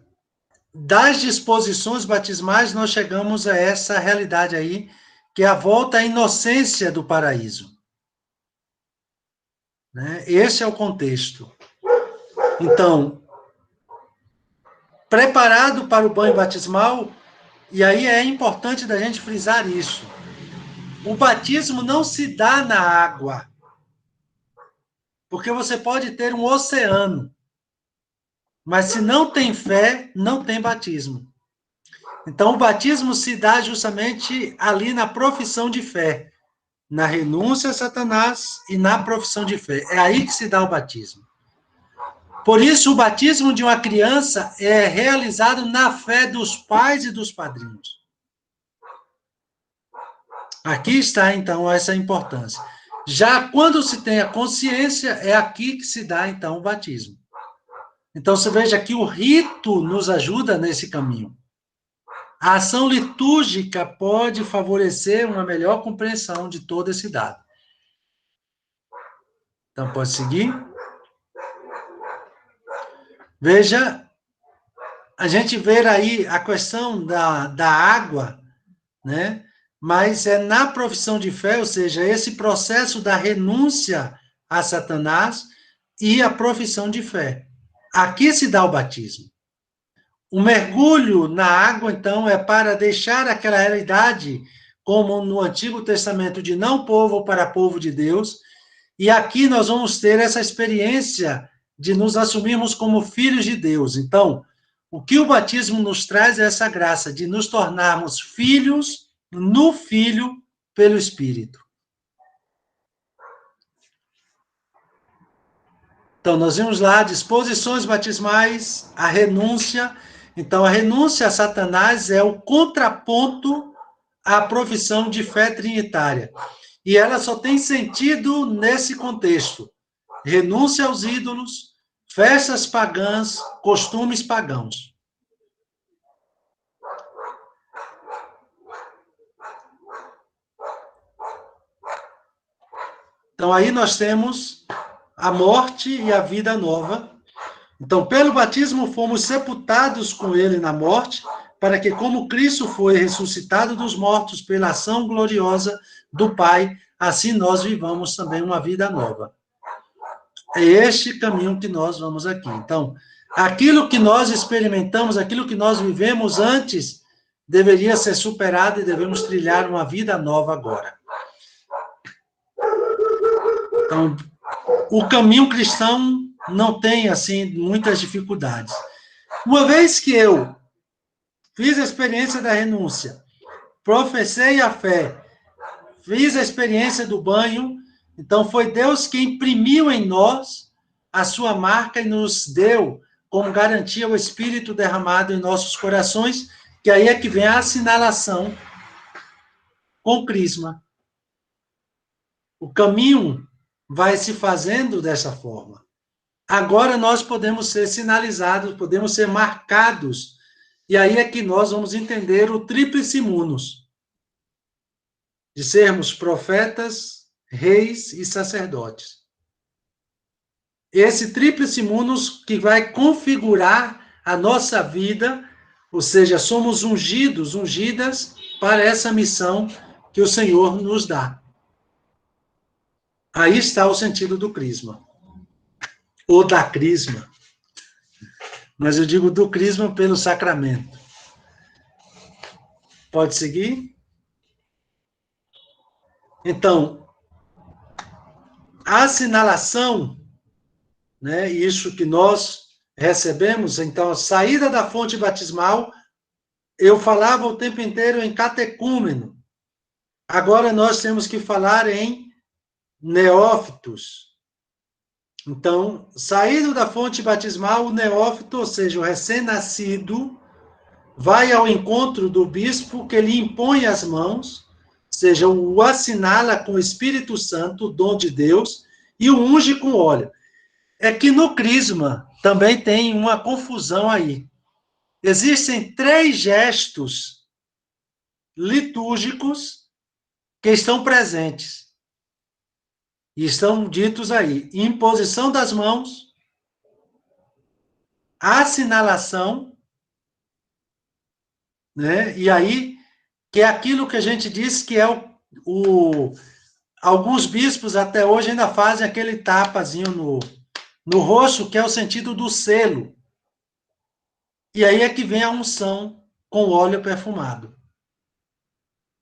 das disposições batismais, nós chegamos a essa realidade aí, que é a volta à inocência do paraíso. Né? Esse é o contexto. Então, preparado para o banho batismal, e aí é importante da gente frisar isso. O batismo não se dá na água, porque você pode ter um oceano, mas se não tem fé, não tem batismo. Então, o batismo se dá justamente ali na profissão de fé, na renúncia a Satanás e na profissão de fé. É aí que se dá o batismo. Por isso, o batismo de uma criança é realizado na fé dos pais e dos padrinhos. Aqui está, então, essa importância. Já quando se tem a consciência, é aqui que se dá, então, o batismo. Então, você veja que o rito nos ajuda nesse caminho. A ação litúrgica pode favorecer uma melhor compreensão de todo esse dado. Então, pode seguir. Veja, a gente vê aí a questão da água, né? Mas é na profissão de fé, ou seja, esse processo da renúncia a Satanás e a profissão de fé. Aqui se dá o batismo. O mergulho na água, então, é para deixar aquela realidade, como no Antigo Testamento, de não povo para povo de Deus, e aqui nós vamos ter essa experiência de nos assumirmos como filhos de Deus. Então, o que o batismo nos traz é essa graça de nos tornarmos filhos no Filho pelo Espírito. Então, nós vimos lá disposições batismais, a renúncia. Então, a renúncia a Satanás é o contraponto à profissão de fé trinitária. E ela só tem sentido nesse contexto. Renúncia aos ídolos, festas pagãs, costumes pagãos. Então, aí nós temos a morte e a vida nova. Então, pelo batismo, fomos sepultados com ele na morte, para que, como Cristo foi ressuscitado dos mortos pela ação gloriosa do Pai, assim nós vivamos também uma vida nova. É este caminho que nós vamos aqui. Então, aquilo que nós experimentamos, aquilo que nós vivemos antes, deveria ser superado e devemos trilhar uma vida nova agora. Então, o caminho cristão não tem, assim, muitas dificuldades. Uma vez que eu fiz a experiência da renúncia, professei a fé, fiz a experiência do banho, então foi Deus que imprimiu em nós a sua marca e nos deu como garantia o Espírito derramado em nossos corações, que aí é que vem a assinalação com crisma. O caminho vai se fazendo dessa forma. Agora nós podemos ser sinalizados, podemos ser marcados, e aí é que nós vamos entender o tríplice munus. de sermos profetas, reis e sacerdotes. Esse tríplice munus que vai configurar a nossa vida, ou seja, somos ungidos, ungidas para essa missão que o Senhor nos dá. Aí está o sentido do crisma, ou da crisma. Mas eu digo do crisma pelo sacramento. Pode seguir? Então, a assinalação, né, isso que nós recebemos, então, a saída da fonte batismal, eu falava o tempo inteiro em catecúmeno. Agora nós temos que falar em neófitos. Então, saído da fonte batismal, o neófito, ou seja, o recém-nascido, vai ao encontro do bispo que lhe impõe as mãos, ou seja, o assinala com o Espírito Santo, o dom de Deus, e o unge com óleo. É que no crisma também tem uma confusão aí. Existem 3 gestos litúrgicos que estão presentes. E estão ditos aí: imposição das mãos, assinalação, né? E aí, que é aquilo que a gente disse que é alguns bispos até hoje ainda fazem aquele tapazinho no rosto, que é o sentido do selo. E aí é que vem a unção com óleo perfumado.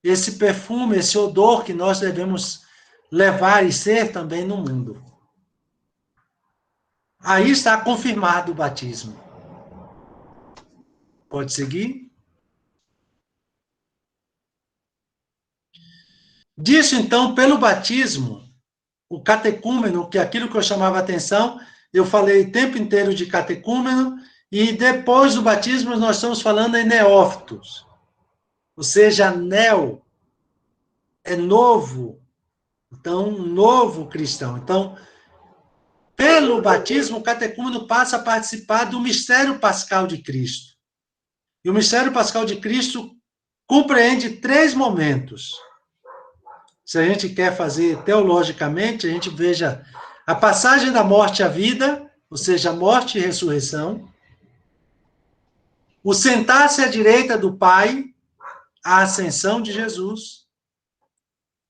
Esse perfume, esse odor que nós devemos levar e ser também no mundo. Aí está confirmado o batismo. Pode seguir? Disso, então, pelo batismo, o catecúmeno, que é aquilo que eu chamava a atenção, eu falei o tempo inteiro de catecúmeno, e depois do batismo nós estamos falando em neófitos. Ou seja, neo é novo. Então, um novo cristão. Então, pelo batismo, o catecúmeno passa a participar do mistério pascal de Cristo. E o mistério pascal de Cristo compreende 3 momentos. Se a gente quer fazer teologicamente, a gente veja a passagem da morte à vida, ou seja, morte e ressurreição, o sentar-se à direita do Pai, a ascensão de Jesus,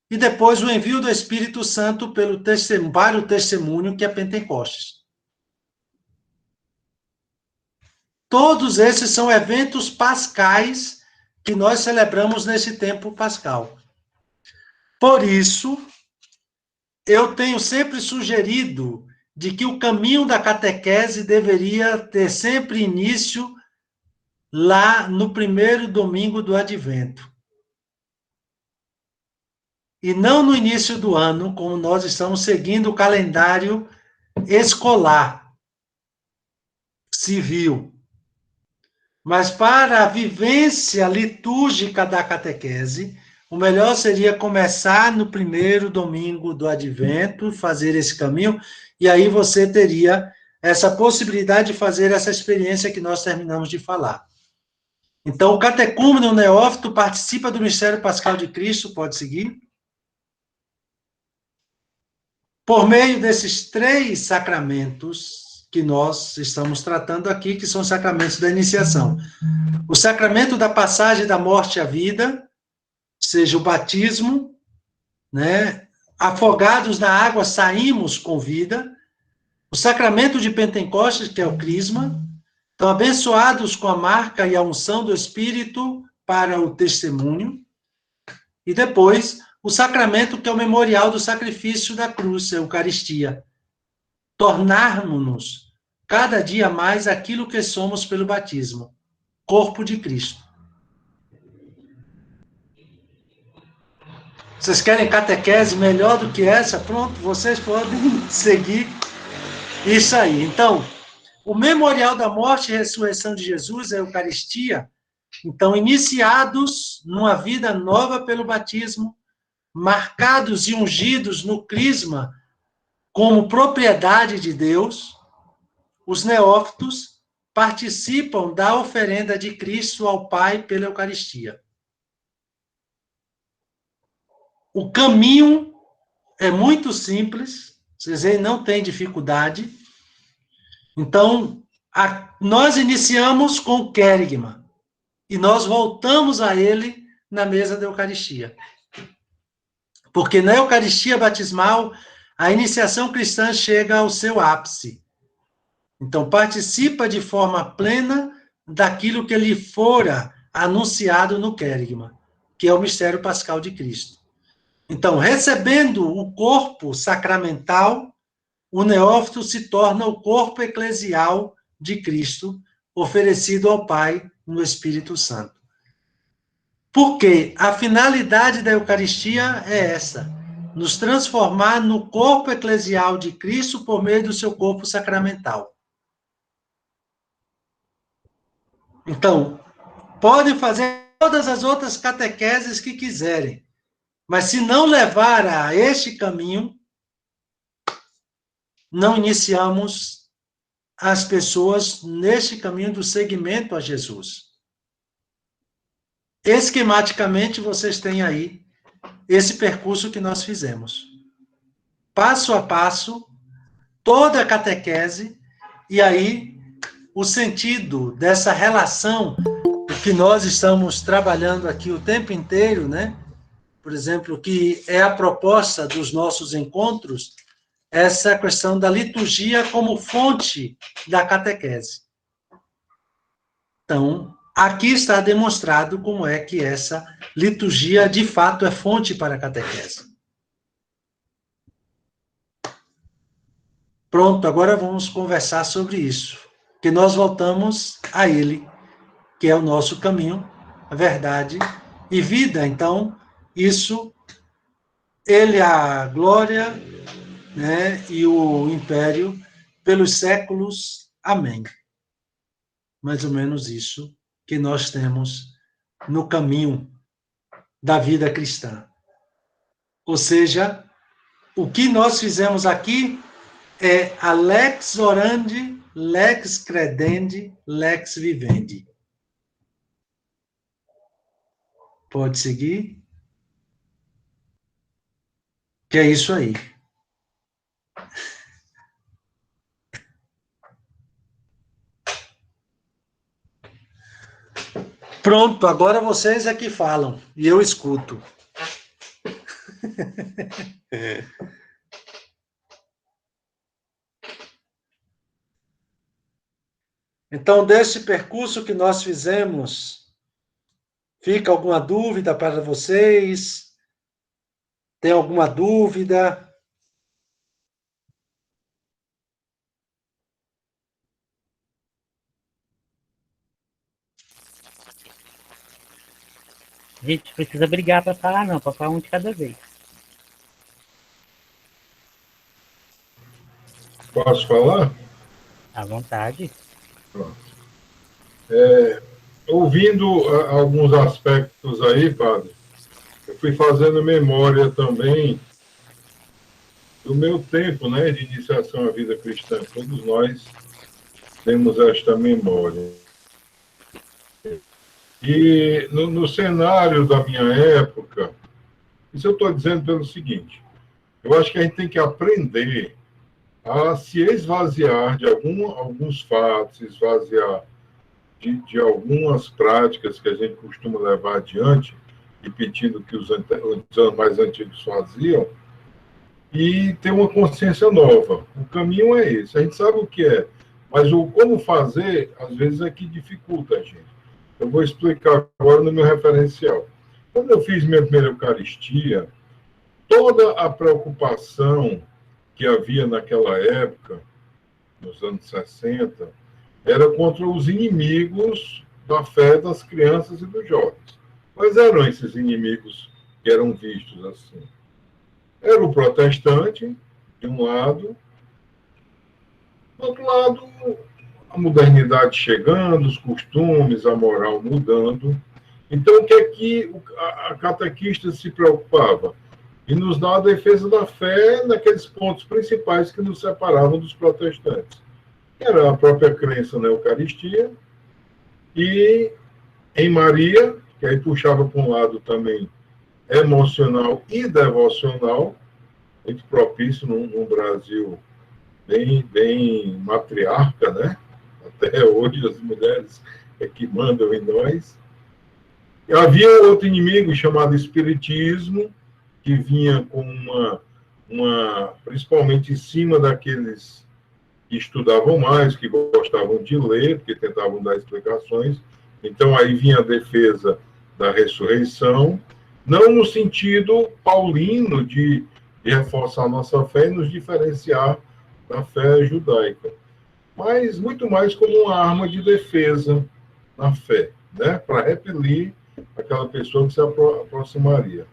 e depois o envio do Espírito Santo para o testemunho, que é Pentecostes. Todos esses são eventos pascais que nós celebramos nesse tempo pascal. Por isso, eu tenho sempre sugerido de que o caminho da catequese deveria ter sempre início lá no primeiro domingo do Advento. E não no início do ano, como nós estamos seguindo o calendário escolar, civil. Mas para a vivência litúrgica da catequese, o melhor seria começar no primeiro domingo do Advento, fazer esse caminho, e aí você teria essa possibilidade de fazer essa experiência que nós terminamos de falar. Então, o catecúmeno, o neófito, participa do mistério pascal de Cristo, pode seguir? Por meio desses 3 sacramentos que nós estamos tratando aqui, que são os sacramentos da iniciação. O sacramento da passagem da morte à vida, seja o batismo, né? Afogados na água, saímos com vida. O sacramento de Pentecostes, que é o crisma. Então, abençoados com a marca e a unção do Espírito para o testemunho. E depois, o sacramento que é o memorial do sacrifício da cruz, a Eucaristia. Tornarmos-nos cada dia mais aquilo que somos pelo batismo, corpo de Cristo. Vocês querem catequese melhor do que essa? Pronto, vocês podem seguir isso aí. Então, o memorial da morte e ressurreição de Jesus, a Eucaristia, então, iniciados numa vida nova pelo batismo, marcados e ungidos no crisma como propriedade de Deus, os neófitos participam da oferenda de Cristo ao Pai pela Eucaristia. o caminho é muito simples, vocês veem, não tem dificuldade. Então, nós iniciamos com o querigma, e nós voltamos a ele na mesa da Eucaristia. Porque na Eucaristia batismal, a iniciação cristã chega ao seu ápice. Então, participa de forma plena daquilo que lhe fora anunciado no querigma, que é o mistério pascal de Cristo. Então, recebendo o corpo sacramental, o neófito se torna o corpo eclesial de Cristo, oferecido ao Pai no Espírito Santo. Porque a finalidade da Eucaristia é essa, nos transformar no corpo eclesial de Cristo por meio do seu corpo sacramental. Então, podem fazer todas as outras catequeses que quiserem, mas se não levar a este caminho, não iniciamos as pessoas neste caminho do seguimento a Jesus. Esquematicamente, vocês têm aí esse percurso que nós fizemos. Passo a passo, toda a catequese, e aí o sentido dessa relação que nós estamos trabalhando aqui o tempo inteiro, né? Por exemplo, que é a proposta dos nossos encontros, essa questão da liturgia como fonte da catequese. Então, aqui está demonstrado como é que essa liturgia, de fato, é fonte para a catequese. Pronto, agora vamos conversar sobre isso, que nós voltamos a ele, que é o nosso caminho, a verdade e vida. Então, isso, ele é a glória, né, e o império pelos séculos. Amém. Mais ou menos isso que nós temos no caminho da vida cristã. Ou seja, o que nós fizemos aqui é a lex orandi, lex credendi, lex vivendi. Pode seguir? Que é isso aí. Pronto, agora vocês é que falam, e eu escuto. Então, desse percurso que nós fizemos, fica alguma dúvida para vocês? Tem alguma dúvida? A gente precisa brigar para falar, não, para falar um de cada vez. Posso falar? À vontade. Ouvindo alguns aspectos aí, padre, eu fui fazendo memória também do meu tempo, né, de iniciação à vida cristã. Todos nós temos esta memória. E no cenário da minha época, isso eu estou dizendo pelo seguinte, eu acho que a gente tem que aprender a se esvaziar de alguns fatos, se esvaziar de algumas práticas que a gente costuma levar adiante, repetindo o que os mais antigos faziam, e ter uma consciência nova. O caminho é esse. A gente sabe o que é, mas o como fazer, às vezes, é que dificulta a gente. Eu vou explicar agora no meu referencial. Quando eu fiz minha primeira Eucaristia, toda a preocupação que havia naquela época, nos anos 60, era contra os inimigos da fé das crianças e dos jovens. Quais eram esses inimigos que eram vistos assim? Era o protestante, de um lado, do outro lado, a modernidade chegando, os costumes, a moral mudando. Então, o que é que a catequista se preocupava? E nos dar a defesa da fé naqueles pontos principais que nos separavam dos protestantes. Era a própria crença na Eucaristia e em Maria, que aí puxava para um lado também emocional e devocional, muito propício num Brasil bem matriarca, né? Até hoje as mulheres é que mandam em nós. E havia outro inimigo chamado espiritismo, que vinha com principalmente em cima daqueles que estudavam mais, que gostavam de ler, porque tentavam dar explicações. Então, aí vinha a defesa da ressurreição, não no sentido paulino de reforçar nossa fé e nos diferenciar da fé judaica, mas muito mais como uma arma de defesa na fé, né? Para repelir aquela pessoa que se aproximaria.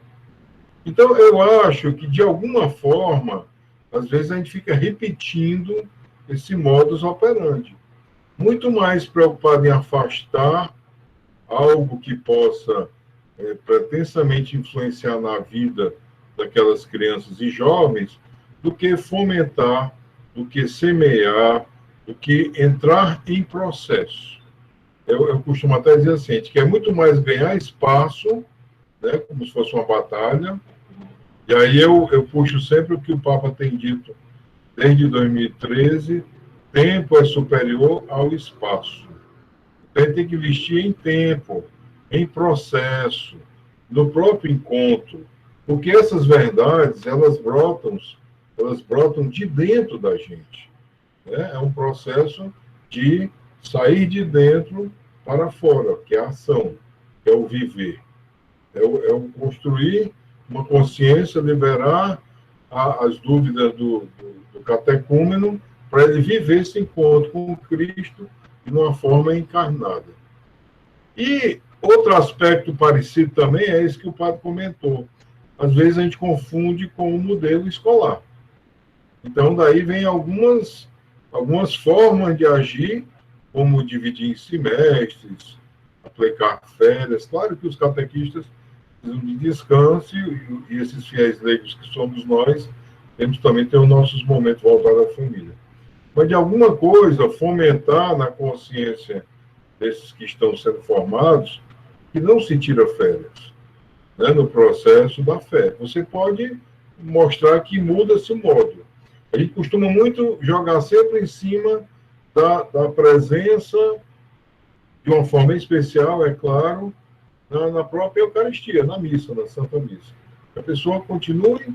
Então, eu acho que, de alguma forma, às vezes a gente fica repetindo esse modus operandi, muito mais preocupado em afastar algo que possa pretensamente influenciar na vida daquelas crianças e jovens, do que fomentar, do que semear, do que entrar em processo. Eu costumo até dizer assim, a gente quer muito mais ganhar espaço, né, como se fosse uma batalha, e aí eu puxo sempre o que o Papa tem dito desde 2013, tempo é superior ao espaço. Então, a gente tem que investir em tempo, em processo, no próprio encontro, porque essas verdades, elas brotam de dentro da gente, né? É um processo de sair de dentro para fora, que é a ação, que é o viver, é o construir uma consciência, liberar as dúvidas do catecúmeno, para ele viver esse encontro com Cristo de uma forma encarnada. E outro aspecto parecido também é esse que o padre comentou. Às vezes a gente confunde com o modelo escolar. Então, daí vem algumas formas de agir, como dividir em semestres, aplicar férias. Claro que os catequistas precisam de descanso e esses fiéis leigos que somos nós, temos também ter os nossos momentos voltados à família. Mas, de alguma coisa, fomentar na consciência desses que estão sendo formados que não se tira férias, né, no processo da fé. Você pode mostrar que muda-se o modo. A gente costuma muito jogar sempre em cima da presença, de uma forma especial, é claro, na própria Eucaristia, na missa, na Santa Missa. Que a pessoa continue,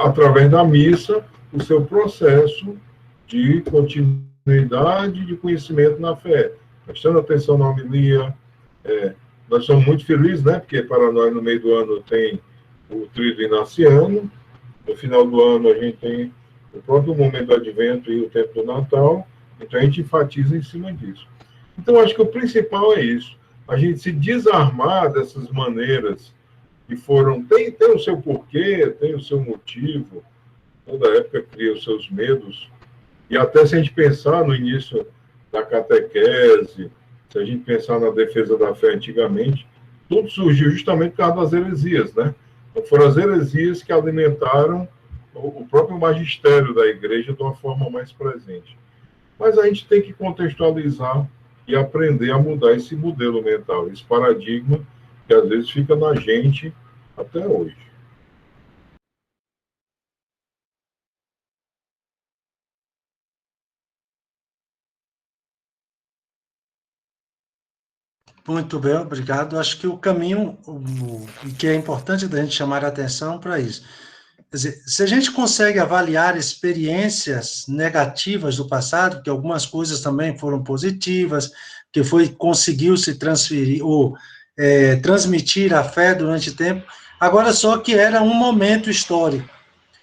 através da missa, o seu processo de continuidade de conhecimento na fé. Prestando atenção na homilia. Nós somos muito felizes, né? Porque para nós, no meio do ano, tem o Tríduo Inaciano. No final do ano, a gente tem o próprio momento do Advento e o tempo do Natal. Então, a gente enfatiza em cima disso. Então, acho que o principal é isso. A gente se desarmar dessas maneiras que foram... Tem o seu porquê, tem o seu motivo. Toda época cria os seus medos. E até se a gente pensar no início da catequese, se a gente pensar na defesa da fé antigamente, tudo surgiu justamente por causa das heresias, né? Então, foram as heresias que alimentaram o próprio magistério da igreja de uma forma mais presente. Mas a gente tem que contextualizar e aprender a mudar esse modelo mental, esse paradigma que às vezes fica na gente até hoje. Muito bem, obrigado. Acho que o caminho, que é importante da gente chamar a atenção para isso. Quer dizer, se a gente consegue avaliar experiências negativas do passado, que algumas coisas também foram positivas, que conseguiu se transferir ou transmitir a fé durante o tempo, agora só que era um momento histórico.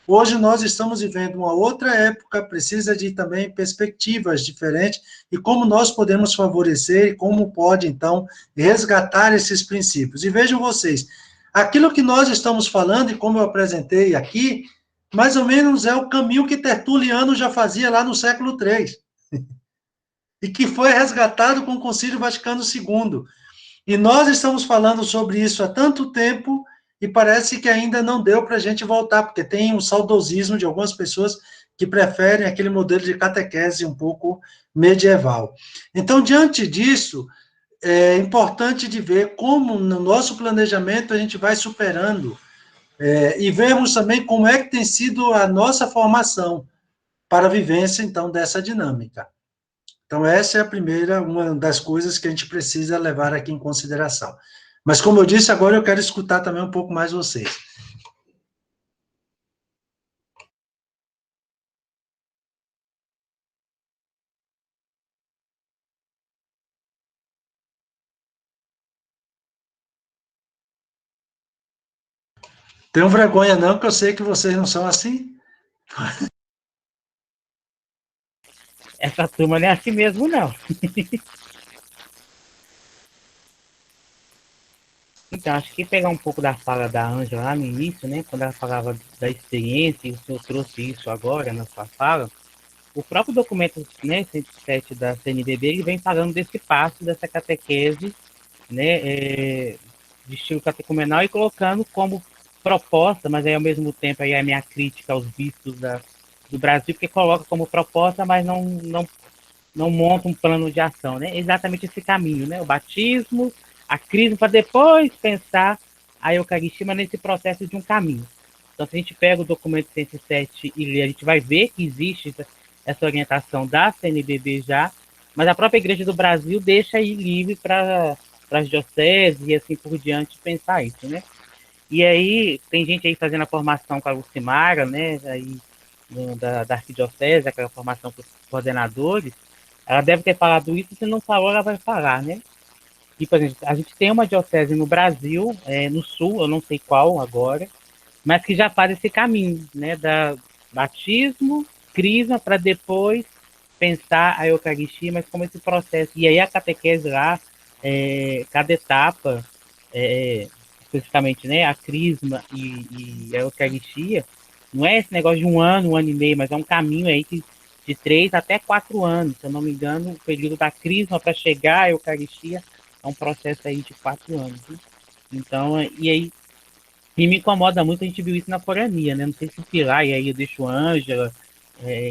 Hoje nós estamos vivendo uma outra época, precisa de também perspectivas diferentes, e como nós podemos favorecer, e como pode, então, resgatar esses princípios. E vejam vocês, aquilo que nós estamos falando, e como eu apresentei aqui, mais ou menos é o caminho que Tertuliano já fazia lá no século III, e que foi resgatado com o Concílio Vaticano II. E nós estamos falando sobre isso há tanto tempo, e parece que ainda não deu para a gente voltar, porque tem um saudosismo de algumas pessoas que preferem aquele modelo de catequese um pouco medieval. Então, diante disso, é importante de ver como no nosso planejamento a gente vai superando e vermos também como é que tem sido a nossa formação para a vivência, então, dessa dinâmica. Então, essa é a primeira, uma das coisas que a gente precisa levar aqui em consideração. Mas, como eu disse, agora eu quero escutar também um pouco mais vocês. Tenham vergonha não, que eu sei que vocês não são assim. Essa turma não é assim mesmo, não. Então, acho que pegar um pouco da fala da Ângela lá no início, né, quando ela falava da experiência, e o senhor trouxe isso agora na sua fala, o próprio documento, né, 107 da CNBB, ele vem falando desse passo, dessa catequese, né, de estilo catecumenal, e colocando como proposta, mas aí ao mesmo tempo aí é a minha crítica aos bispos do Brasil, porque coloca como proposta, mas não monta um plano de ação, né? Exatamente esse caminho, né? O batismo, a crisma, para depois pensar a Eucaristia, mas nesse processo de um caminho. Então, se a gente pega o documento 107 e lê, a gente vai ver que existe essa orientação da CNBB já, mas a própria Igreja do Brasil deixa aí livre para as dioceses e assim por diante pensar isso, né? E aí, tem gente aí fazendo a formação com a Lucimara, né? Aí, da Arquidiocese, aquela formação para os coordenadores, ela deve ter falado isso, se não falou, ela vai falar, né? E, por exemplo, a gente tem uma diocese no Brasil, no sul, eu não sei qual agora, mas que já faz esse caminho, né? Da batismo, crisma, para depois pensar a Eucaristia, mas como esse processo. E aí a catequese lá, cada etapa, especificamente, né? A crisma e a Eucaristia, não é esse negócio de um ano e meio, mas é um caminho aí que de 3 até 4 anos, se eu não me engano, o período da crisma para chegar à Eucaristia é um processo aí de 4 anos. Né? Então, e aí, e me incomoda muito, a gente viu isso na forania, né? Não sei se o Pilar, e aí eu deixo a Ângela,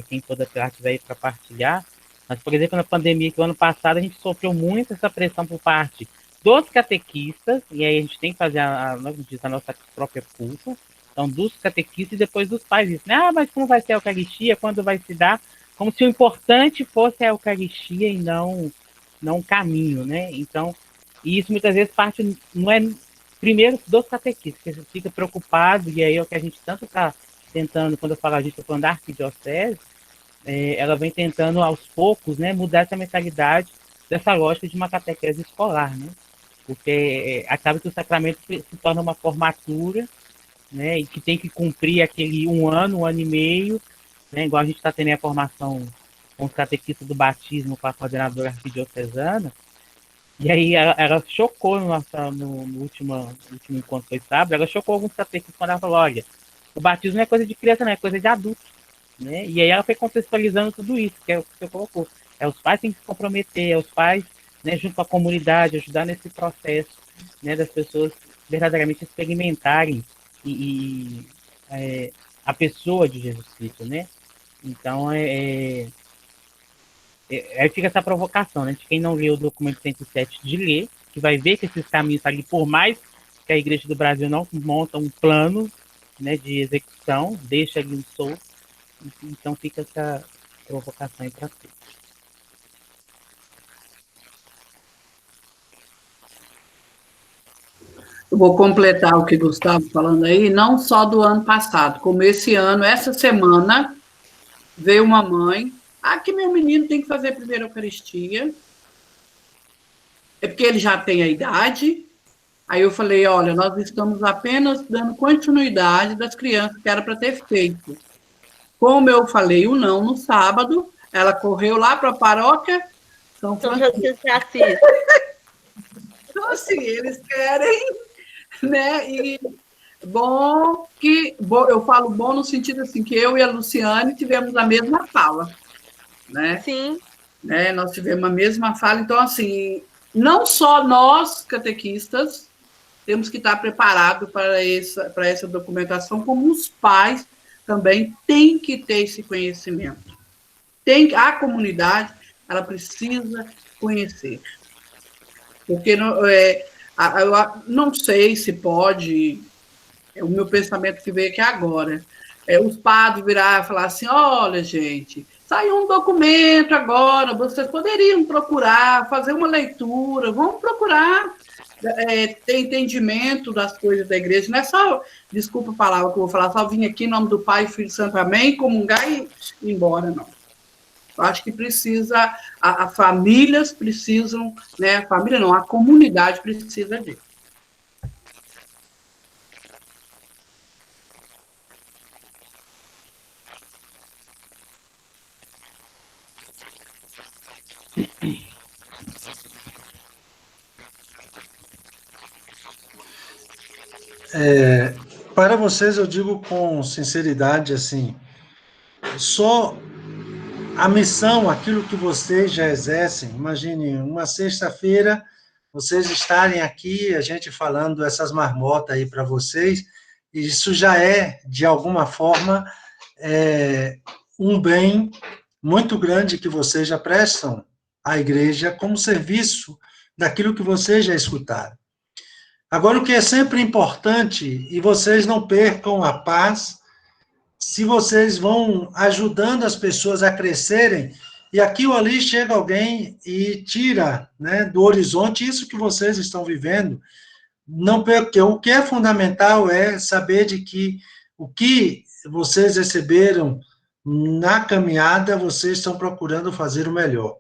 quem for da Pilar tiver aí para partilhar, mas, por exemplo, na pandemia, que o ano passado a gente sofreu muito essa pressão por parte dos catequistas, e aí a gente tem que fazer a nossa própria culpa, então, dos catequistas e depois dos pais. Isso, né? Ah, mas como vai ser a Eucaristia? Quando vai se dar? Como se o importante fosse a Eucaristia e não o caminho, né? Então, e isso muitas vezes parte, não é primeiro dos catequistas, que você fica preocupado, e aí é o que a gente tanto está tentando, quando eu falo a gente, estou falando da arquidiocese, ela vem tentando aos poucos, né, mudar essa mentalidade dessa lógica de uma catequese escolar, né? Porque acaba que o sacramento se torna uma formatura, né, e que tem que cumprir aquele um ano e meio, né, igual a gente está tendo a formação com os catequistas do batismo com a coordenadora arquidiocesana, e aí ela chocou no último encontro, foi sábado, ela chocou alguns catequistas quando ela falou, olha, o batismo não é coisa de criança, não, é coisa de adulto, né, e aí ela foi contextualizando tudo isso, que é o que você colocou, os pais têm que se comprometer, os pais, né, junto com a comunidade, ajudar nesse processo, né, das pessoas verdadeiramente experimentarem a pessoa de Jesus Cristo, né? Então, aí fica essa provocação, né? De quem não lê o documento 107 de ler, que vai ver que esses caminhos ali, por mais que a Igreja do Brasil não monta um plano, né, de execução, deixa ali um solto, então fica essa provocação aí para todos. Eu vou completar o que o Gustavo falando aí, não só do ano passado, como esse ano, essa semana, veio uma mãe, que meu menino tem que fazer a primeira Eucaristia, é porque ele já tem a idade. Aí eu falei, olha, nós estamos apenas dando continuidade das crianças que era para ter feito. Como eu falei o não no sábado, ela correu lá para a paróquia São Francisco de Assis. Então, assim, eles querem, né? E bom, eu falo bom no sentido assim, que eu e a Luciane tivemos a mesma fala, né? Sim. Né? Nós tivemos a mesma fala, então, assim, não só nós, catequistas, temos que estar preparados para essa documentação, como os pais também têm que ter esse conhecimento. A comunidade, ela precisa conhecer. Porque eu não sei se pode, o meu pensamento que veio aqui agora, os padres virar e falar assim, olha, gente, saiu um documento agora, vocês poderiam procurar, fazer uma leitura, vamos procurar ter entendimento das coisas da igreja, não é só, desculpa a palavra que eu vou falar, só vim aqui em nome do Pai, Filho e Santo Amém, comungar e ir embora, não. Eu acho que precisa, as famílias precisam, né, a família não, a comunidade precisa disso. Para vocês, eu digo com sinceridade, assim, só a missão, aquilo que vocês já exercem, imagine, uma sexta-feira, vocês estarem aqui, a gente falando essas marmotas aí para vocês, isso já é, de alguma forma, um bem muito grande que vocês já prestam à igreja como serviço daquilo que vocês já escutaram. Agora, o que é sempre importante, e vocês não percam a paz, se vocês vão ajudando as pessoas a crescerem, e aqui ou ali chega alguém e tira, né, do horizonte isso que vocês estão vivendo, não perca, o que é fundamental é saber de que o que vocês receberam na caminhada, vocês estão procurando fazer o melhor.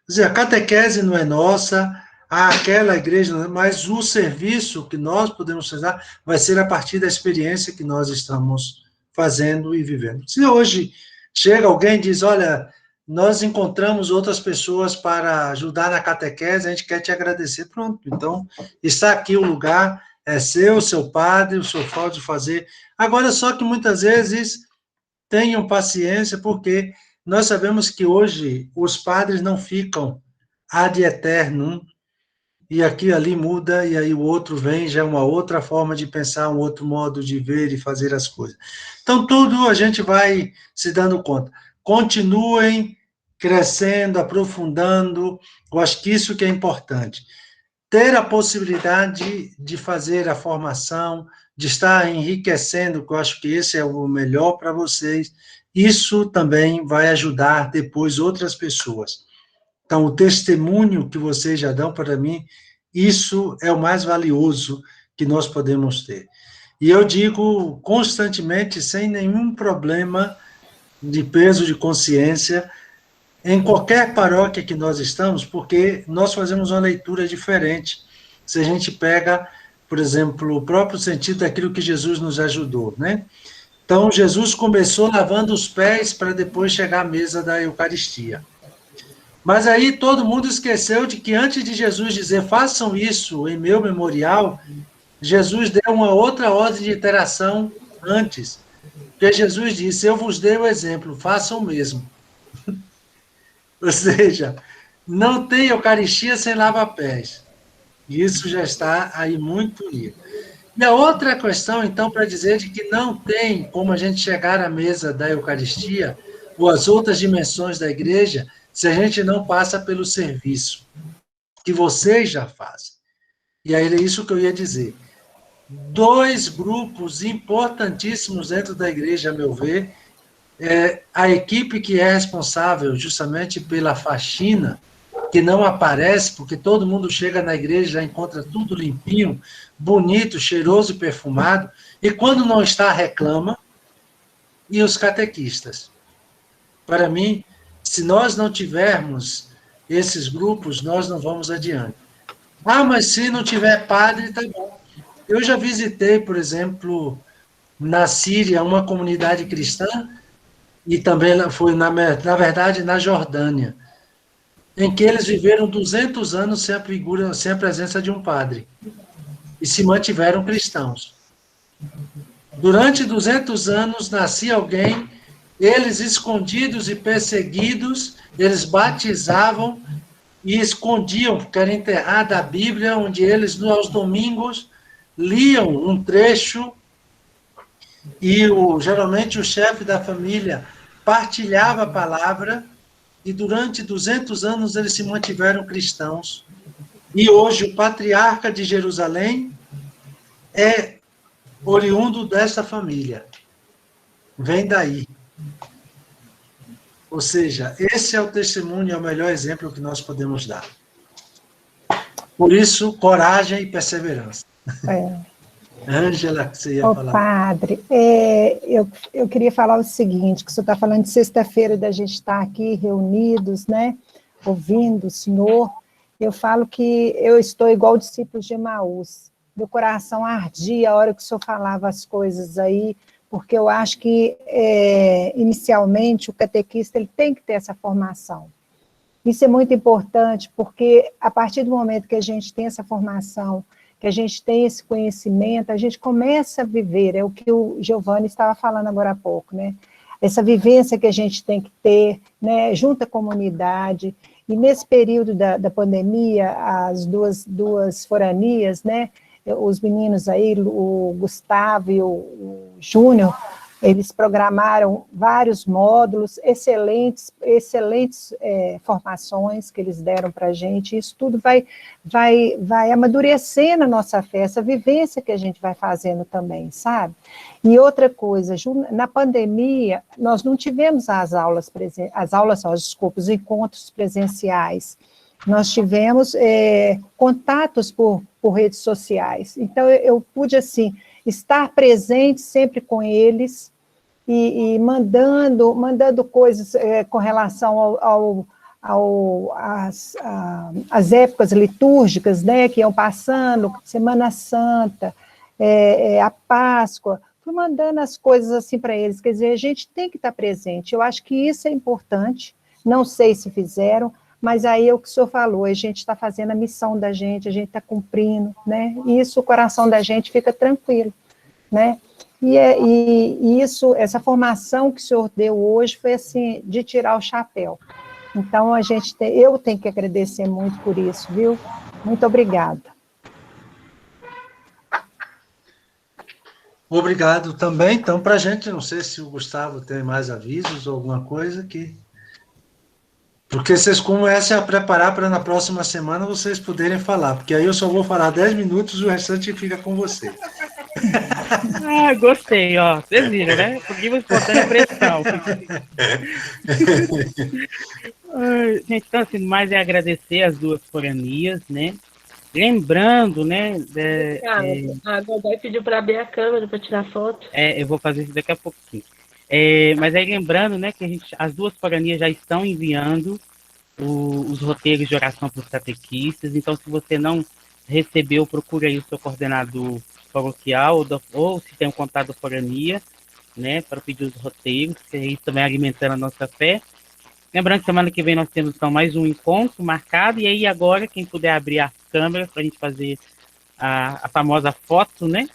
Quer dizer, a catequese não é nossa, aquela igreja, mas o serviço que nós podemos fazer vai ser a partir da experiência que nós estamos fazendo e vivendo. Se hoje chega alguém e diz, olha, nós encontramos outras pessoas para ajudar na catequese, a gente quer te agradecer, pronto. Então, está aqui o lugar, é seu padre, o senhor pode fazer. Agora, só que muitas vezes tenham paciência, porque nós sabemos que hoje os padres não ficam ad eternum, e aqui e ali muda, e aí o outro vem, já é uma outra forma de pensar, um outro modo de ver e fazer as coisas. Então, tudo a gente vai se dando conta. Continuem crescendo, aprofundando, eu acho que isso que é importante. Ter a possibilidade de fazer a formação, de estar enriquecendo, que eu acho que esse é o melhor para vocês, isso também vai ajudar depois outras pessoas. Então, o testemunho que vocês já dão para mim, isso é o mais valioso que nós podemos ter. E eu digo constantemente, sem nenhum problema de peso de consciência, em qualquer paróquia que nós estamos, porque nós fazemos uma leitura diferente. Se a gente pega, por exemplo, o próprio sentido daquilo que Jesus nos ajudou, né? Então, Jesus começou lavando os pés para depois chegar à mesa da Eucaristia. Mas aí todo mundo esqueceu de que antes de Jesus dizer, façam isso em meu memorial, Jesus deu uma outra ordem de interação antes. Porque Jesus disse, eu vos dei o exemplo, façam o mesmo. Ou seja, não tem Eucaristia sem lava-pés. Isso já está aí muito lido. E a outra questão, então, para dizer de que não tem como a gente chegar à mesa da Eucaristia, ou as outras dimensões da igreja, se a gente não passa pelo serviço, que vocês já fazem. E aí é isso que eu ia dizer. 2 grupos importantíssimos dentro da igreja, a meu ver, a equipe que é responsável justamente pela faxina, que não aparece, porque todo mundo chega na igreja e já encontra tudo limpinho, bonito, cheiroso e perfumado, e quando não está, reclama, e os catequistas. Para mim, se nós não tivermos esses grupos, nós não vamos adiante. Ah, mas se não tiver padre, tá bom. Eu já visitei, por exemplo, na Síria, uma comunidade cristã, e também foi, na verdade, na Jordânia, em que eles viveram 200 anos sem a presença de um padre, e se mantiveram cristãos. Durante 200 anos, nascia alguém, eles escondidos e perseguidos, eles batizavam e escondiam, porque era enterrada a Bíblia, onde eles, aos domingos, liam um trecho, e geralmente o chefe da família partilhava a palavra, e durante 200 anos eles se mantiveram cristãos, E hoje o patriarca de Jerusalém é oriundo dessa família. Vem daí. Ou seja, esse é o testemunho, é o melhor exemplo que nós podemos dar. Por isso, coragem e perseverança. Ângela, você ia falar. Padre, eu queria falar o seguinte, que o senhor está falando de sexta-feira da gente estar aqui reunidos, né, ouvindo o senhor. Eu falo que eu estou igual discípulos de Emaús. Meu coração ardia a hora que o senhor falava as coisas aí, porque eu acho que, inicialmente, o catequista ele tem que ter essa formação. Isso é muito importante, porque a partir do momento que a gente tem essa formação, que a gente tem esse conhecimento, a gente começa a viver, é o que o Giovanni estava falando agora há pouco, né? Essa vivência que a gente tem que ter, né, junto à comunidade. E nesse período da pandemia, as duas foranias, né, os meninos aí, o Gustavo e o Júnior, eles programaram vários módulos, excelentes formações que eles deram para a gente. Isso tudo vai amadurecendo a nossa fé, essa vivência que a gente vai fazendo também, sabe? E outra coisa, na pandemia, nós não tivemos os encontros presenciais. Nós tivemos contatos por redes sociais. Então, eu pude, assim, estar presente sempre com eles e mandando coisas com relação às épocas litúrgicas, né, que iam passando, Semana Santa, a Páscoa, fui mandando as coisas assim para eles. Quer dizer, a gente tem que estar presente. Eu acho que isso é importante, não sei se fizeram, mas aí é o que o senhor falou, a gente está fazendo a missão da gente, a gente está cumprindo, né? E isso, o coração da gente fica tranquilo, né? E isso, essa formação que o senhor deu hoje foi assim, de tirar o chapéu. Então, eu tenho que agradecer muito por isso, viu? Muito obrigada. Obrigado também. Então, para a gente, não sei se o Gustavo tem mais avisos ou alguma coisa que... Porque vocês comecem a preparar para na próxima semana vocês poderem falar, porque aí eu só vou falar 10 minutos e o restante fica com você. Gostei, ó. Vocês viram, né? Por espontânea pressão. Gente, então, assim, mais é agradecer as duas foranias, né? Lembrando, né? A Godoy pediu para abrir a câmera para tirar foto. Eu vou fazer isso daqui a pouquinho. Mas aí lembrando, né, que as duas foranias já estão enviando os roteiros de oração para os catequistas. Então, se você não recebeu, procure aí o seu coordenador paroquial ou se tem um contato da forania, né, para pedir os roteiros, que é isso também alimentando a nossa fé. Lembrando que semana que vem nós temos então mais um encontro marcado, e aí agora, quem puder abrir a câmera para a gente fazer a famosa foto, né?